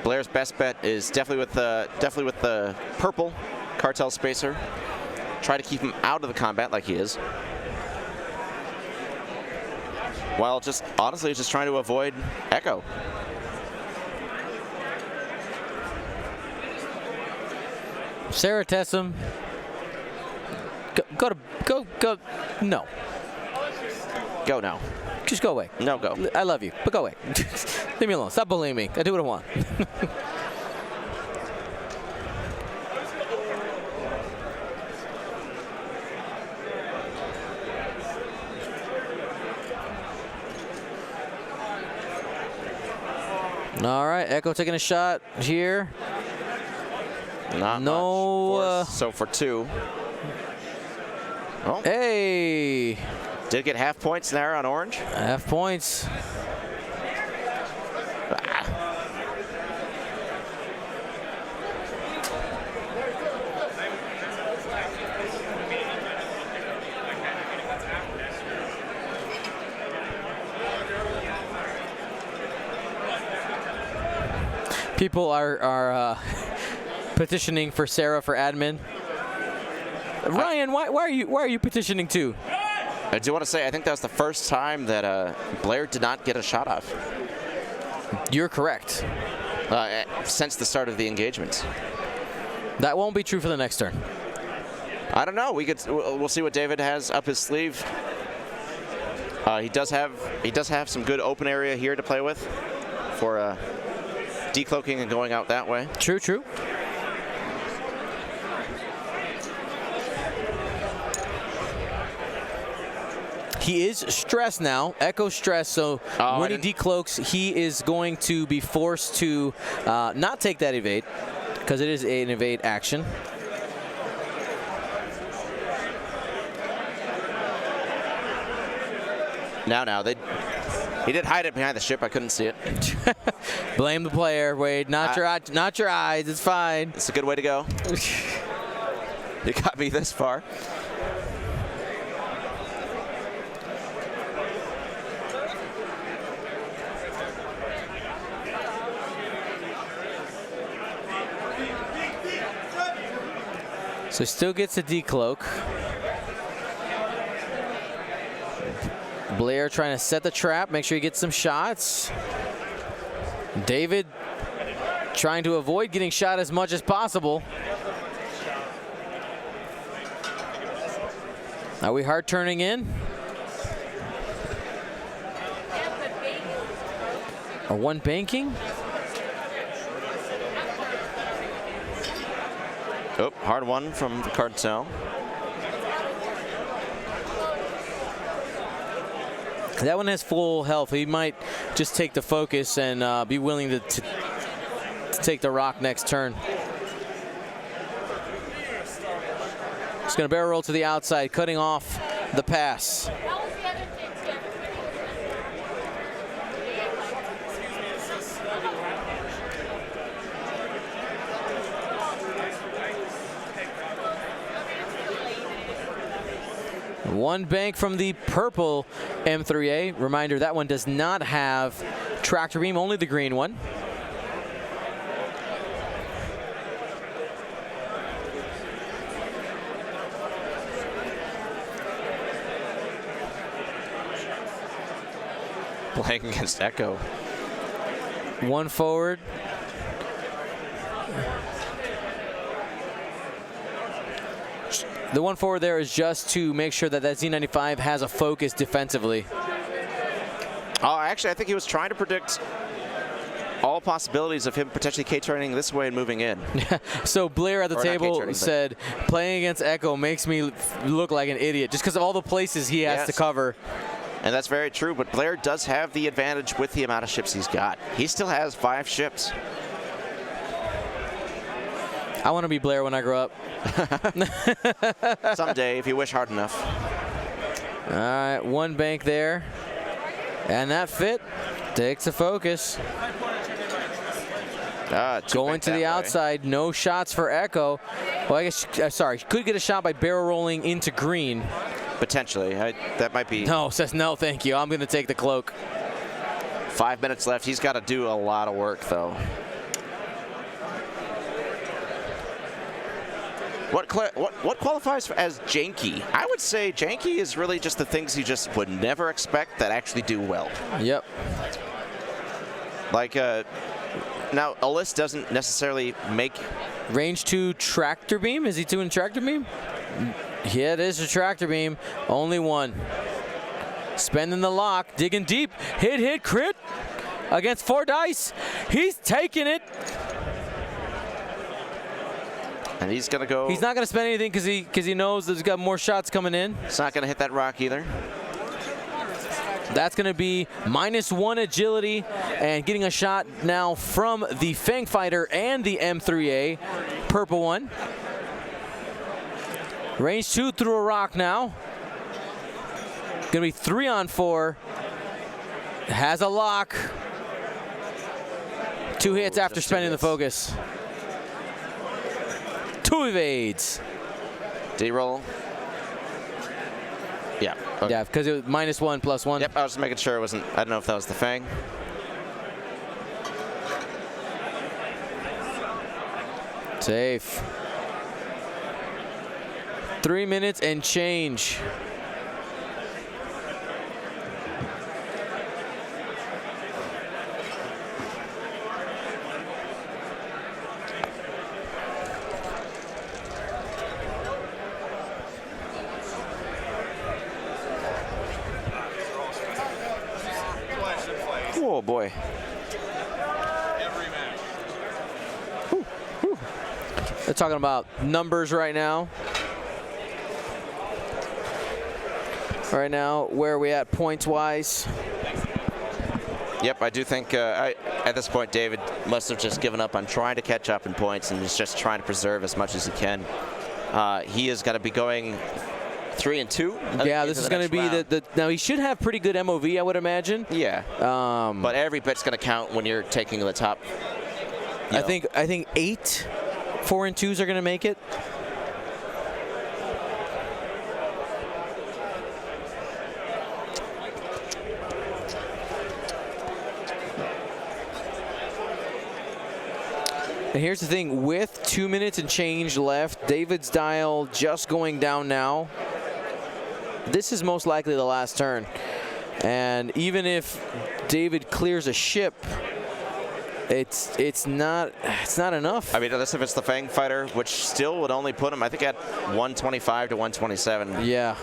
Blair's best bet is definitely with the purple cartel spacer. Try to keep him out of the combat like he is. While just honestly just trying to avoid Echo. Sarah Tessum. Go. No. Go now. Just go away. No, go. I love you, but go away. Leave me alone. Stop bullying me. I do what I want. All right, Echo taking a shot here. Not much. So for 2. Oh. Hey. Did get half points there on orange. Half points. People are petitioning for Sarah for admin. Ryan, why are you petitioning too? I do want to say I think that was the first time that Blair did not get a shot off. You're correct. Since the start of the engagement. That won't be true for the next turn. I don't know. We'll see what David has up his sleeve. He does have some good open area here to play with for decloaking and going out that way. True. He is stressed now. Echo's stressed, so when he decloaks, he is going to be forced to not take that evade, because it is an evade action. Now, he did hide it behind the ship. I couldn't see it. Blame the player, Wade. Not your eyes. It's fine. It's a good way to go. You got me this far. So still gets a decloak. Blair trying to set the trap, make sure he gets some shots. David trying to avoid getting shot as much as possible. Are we hard turning in? Or one banking? Oh, hard one from the cartel. That one has full health. He might just take the focus and be willing to take the rock next turn. He's going to barrel roll to the outside, cutting off the pass. One bank from the purple M3A. Reminder, that one does not have tractor beam, only the green one. Playing against Echo. One forward. The one forward there is just to make sure that that Z95 has a focus defensively. Oh, actually, I think he was trying to predict all possibilities of him potentially K-turning this way and moving in. So Blair at the table said, playing against Echo makes me look like an idiot just because of all the places he has to cover. And that's very true, but Blair does have the advantage with the amount of ships he's got. He still has 5 ships. I want to be Blair when I grow up. Someday, if you wish hard enough. All right, one bank there. And that fit. Takes the focus. Going to the outside. No shots for Echo. Well, I guess, sorry, could get a shot by barrel rolling into green. Potentially. That might be. No, says no, thank you. I'm going to take the cloak. 5 minutes left. He's got to do a lot of work, though. What qualifies as janky? I would say janky is really just the things you just would never expect that actually do well. Yep. Like, now, Ulyss doesn't necessarily make... Range 2 tractor beam? Is he doing tractor beam? Yeah, it is a tractor beam. Only one. Spending the lock, digging deep. Hit, crit. Against 4 dice. He's taking it. And he's going to go... He's not going to spend anything because he knows there's got more shots coming in. He's not going to hit that rock either. That's going to be -1 agility and getting a shot now from the Fang Fighter and the M3A. Purple one. Range 2 through a rock now. Going to be 3 on 4. Has a lock. 2 hits after spending the focus. 2 evades. D-roll. Yeah. Okay. Yeah, because it was -1 +1. Yep, I was just making sure it wasn't. I don't know if that was the Fang. Safe. 3 minutes and change. Oh boy. They're talking about numbers right now. Right now, where are we at points-wise? Yep, I do think at this point David must have just given up on trying to catch up in points and is just trying to preserve as much as he can. He is going to be going 3 and 2. Yeah, this is going to be the now he should have pretty good MOV, I would imagine. Yeah. But every bit's going to count when you're taking the top. I think 8 4 and 2s are going to make it. And here's the thing, with 2 minutes and change left, David's dial just going down now. This is most likely the last turn. And even if David clears a ship, it's not enough. I mean, unless if it's the Fang Fighter, which still would only put him, I think, at 125 to 127. Yeah.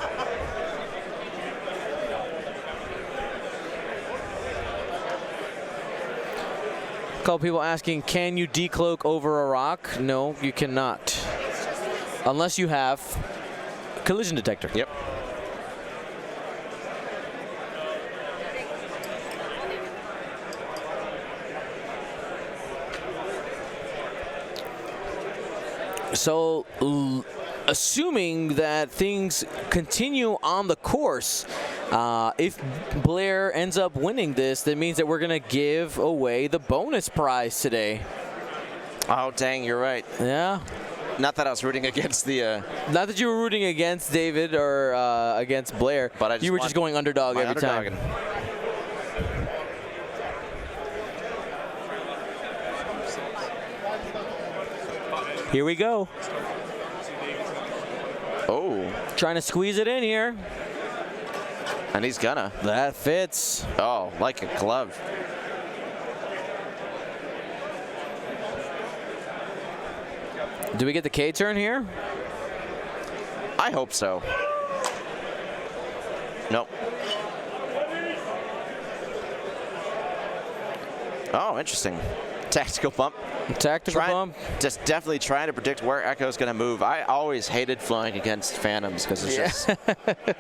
A couple people asking, can you decloak over a rock? No, you cannot. unless you have collision detector. Yep. So, assuming that things continue on the course, if Blair ends up winning this, that means that we're going to give away the bonus prize today. Oh, dang, you're right. Yeah. Not that I was rooting against the... Not that you were rooting against David or against Blair. But you were just going underdog every time. Here we go. Oh. Trying to squeeze it in here. And he's gonna. That fits. Oh, like a glove. Do we get the K turn here? I hope so. Nope. Oh, interesting. Tactical bump. Tactical bump. Just definitely trying to predict where Echo's going to move. I always hated flying against Phantoms because it's just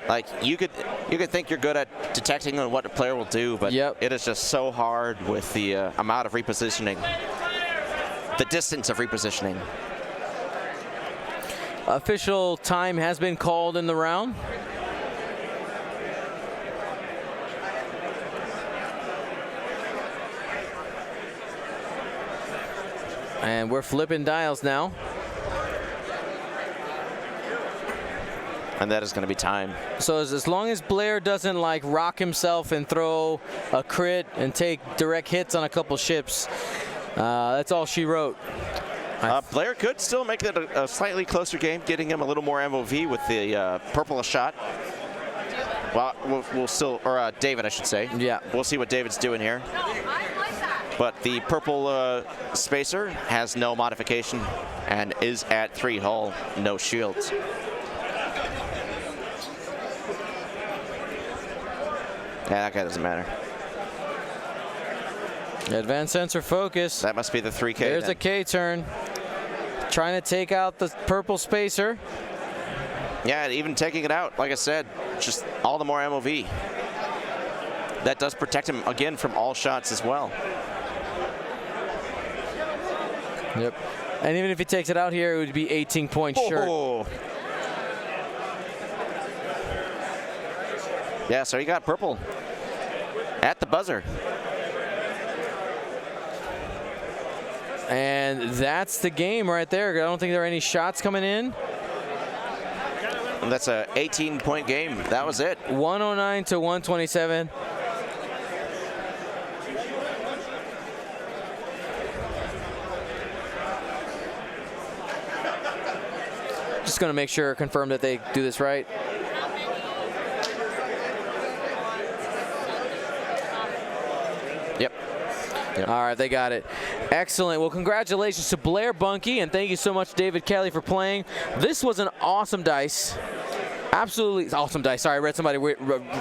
like you could think you're good at detecting on what a player will do, but it is just so hard with the amount of repositioning, the distance of repositioning. Official time has been called in the round. And we're flipping dials now. And that is going to be time. So as long as Blair doesn't like rock himself and throw a crit and take direct hits on a couple ships, that's all she wrote. Blair could still make it a slightly closer game, getting him a little more MOV with the purple shot. Well, we'll still, or David, I should say. Yeah. We'll see what David's doing here. But the purple spacer has no modification and is at 3 hull, no shields. Yeah, that guy doesn't matter. Advanced sensor focus. That must be the 3K. There's a K turn. Trying to take out the purple spacer. Yeah, even taking it out, like I said, just all the more MOV. That does protect him, again, from all shots as well. Yep. And even if he takes it out here, it would be 18 points short. Yeah, so he got purple at the buzzer. And that's the game right there. I don't think there are any shots coming in. And that's a 18-point game. That was it. 109 to 127. Just going to make sure, confirm that they do this right. Yep. All right, they got it. Excellent. Well, congratulations to Blair, Bunke, and thank you so much, David Kelly, for playing. This was an awesome dice. Absolutely awesome dice. Sorry, I read somebody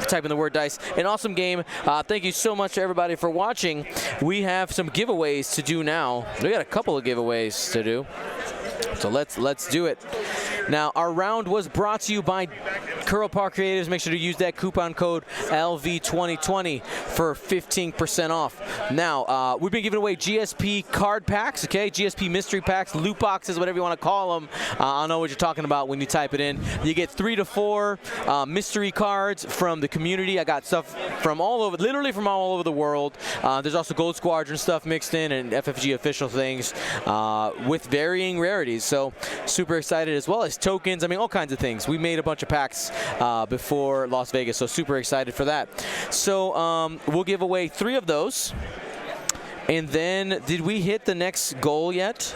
typing the word dice. An awesome game. Thank you so much to everybody for watching. We have some giveaways to do now. We got a couple of giveaways to do. So let's do it. Now, our round was brought to you by Curl Park Creatives. Make sure to use that coupon code LV2020 for 15% off. Now, we've been giving away GSP card packs, okay? GSP mystery packs, loot boxes, whatever you want to call them. I know what you're talking about when you type it in. You get 3 to 4 mystery cards from the community. I got stuff from all over, literally from all over the world. There's also Gold Squadron stuff mixed in and FFG official things with varying rarities. So super excited, as well as tokens. I mean, all kinds of things. We made a bunch of packs before Las Vegas, so super excited for that. So we'll give away 3 of those. And then, did we hit the next goal yet?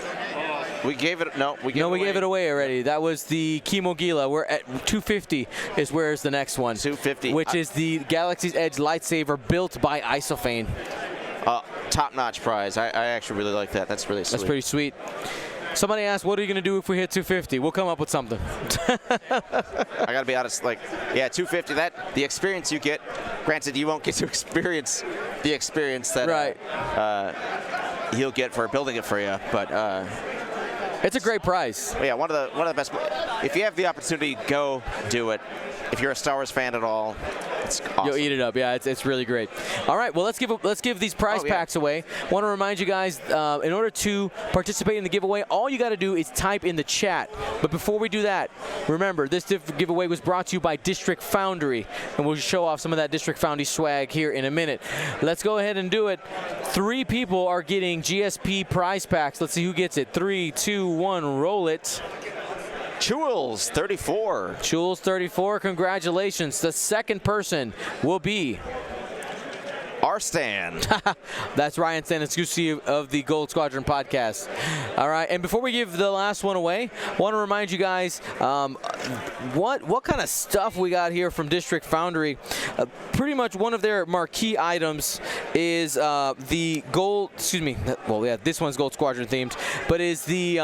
We gave it, we gave it away already. That was the Chemo Gila. We're at 250 is where's the next one. 250. Which is the Galaxy's Edge lightsaber built by Isophane. Top-notch prize. I actually really like that. That's really sweet. That's pretty sweet. Somebody asked, what are you going to do if we hit 250? We'll come up with something. I got to be honest, yeah, 250, the experience you get, granted, you won't get to experience the experience that he'll get for building it for you, but It's a great prize. Yeah, one of the best. If you have the opportunity, go do it. If you're a Star Wars fan at all, it's awesome. You'll eat it up. Yeah, it's really great. All right, well, let's give these prize packs away. Want to remind you guys, in order to participate in the giveaway, all you got to do is type in the chat. But before we do that, remember, this giveaway was brought to you by District Foundry, and we'll show off some of that District Foundry swag here in a minute. Let's go ahead and do it. 3 people are getting GSP prize packs. Let's see who gets it. 3, 2, 1, roll it. Chules 34. Chules 34, congratulations. The second person will be Arstan. That's Ryan Staniskuski of the Gold Squadron podcast. All right, and before we give the last one away, I want to remind you guys what kind of stuff we got here from District Foundry. Pretty much one of their marquee items is the gold. Excuse me. Well, yeah, this one's Gold Squadron themed, but is the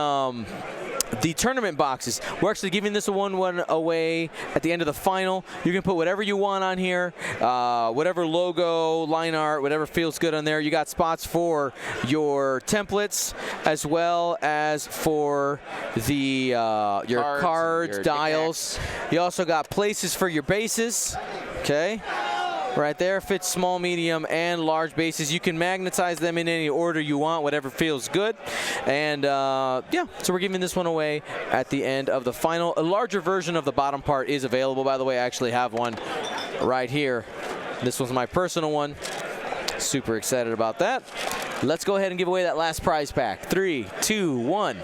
tournament boxes. We're actually giving this one away at the end of the final. You can put whatever you want on here, whatever logo, line art, whatever feels good on there. You got spots for your templates as well as for the your cards, your dials. You also got places for your bases. Okay. Right there, fits small, medium, and large bases. You can magnetize them in any order you want, whatever feels good. And yeah, so we're giving this one away at the end of the final. A larger version of the bottom part is available, by the way. I actually have one right here. This one's my personal one. Super excited about that. Let's go ahead and give away that last prize pack. 3, 2, 1.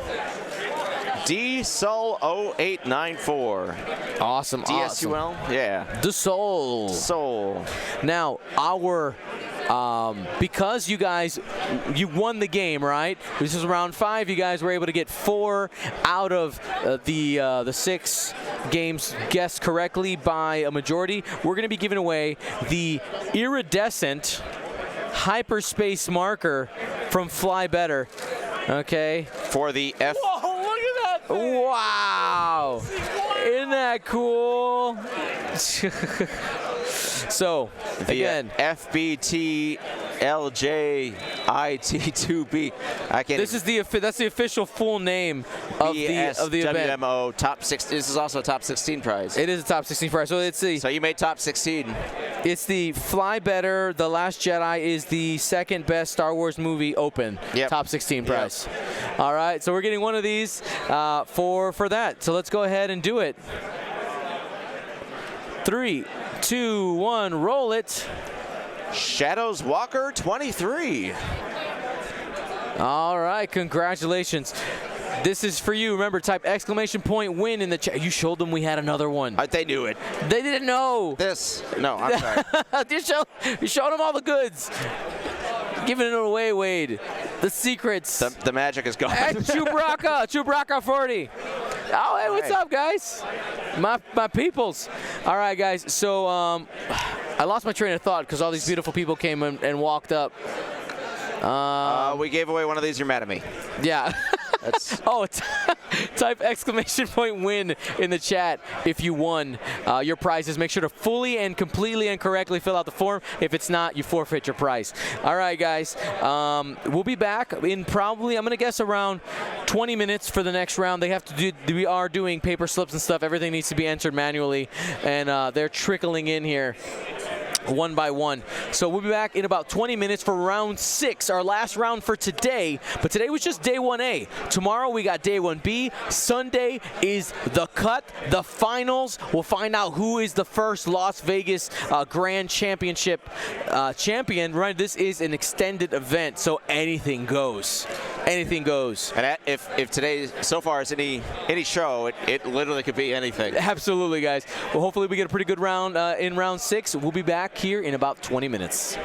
D-Sol 0894. Awesome. DSUL? Yeah. The Soul. Soul. Now, our because you won the game, right? This is round 5. You guys were able to get 4 out of the 6 games guessed correctly by a majority. We're going to be giving away the iridescent hyperspace marker from Fly Better. Okay. For the F. Whoa, look at that thing. Wow. Isn't that cool? So, again, FBT LJIT2B. I can't. That's the official full name of the event. WMO top 6. This is also a top 16 prize. It is a top 16 prize. So it's So you made top 16. It's the Fly Better. The Last Jedi is the second best Star Wars movie open. Yep. Top 16 prize. Yep. All right. So we're getting one of these for that. So let's go ahead and do it. 3, 2, 1, roll it. Shadows Walker 23. All right, congratulations. This is for you. Remember, type !win in the chat. You showed them we had another one. They knew it. They didn't know. No, I'm sorry. You showed them all the goods. Giving it away, Wade. The secrets. The magic is gone. And Chewbacca 40. Oh, hey, what's up, guys? My peoples. All right, guys. So I lost my train of thought because all these beautiful people came and walked up. We gave away one of these. You're mad at me. Yeah. Oh, type !win in the chat if you won your prizes. Make sure to fully and completely and correctly fill out the form. If it's not, you forfeit your prize. All right, guys. We'll be back in probably, I'm going to guess, around 20 minutes for the next round. We are doing paper slips and stuff. Everything needs to be entered manually, and they're trickling in here one by one. So we'll be back in about 20 minutes for round 6, our last round for today. But today was just day 1A. Tomorrow we got day 1B. Sunday is the cut, the finals. We'll find out who is the first Las Vegas Grand Championship champion. Right, this is an extended event, so anything goes. Anything goes. And if today so far is any show, it literally could be anything. Absolutely, guys. Well, hopefully we get a pretty good round in round 6. We'll be back here in about 20 minutes.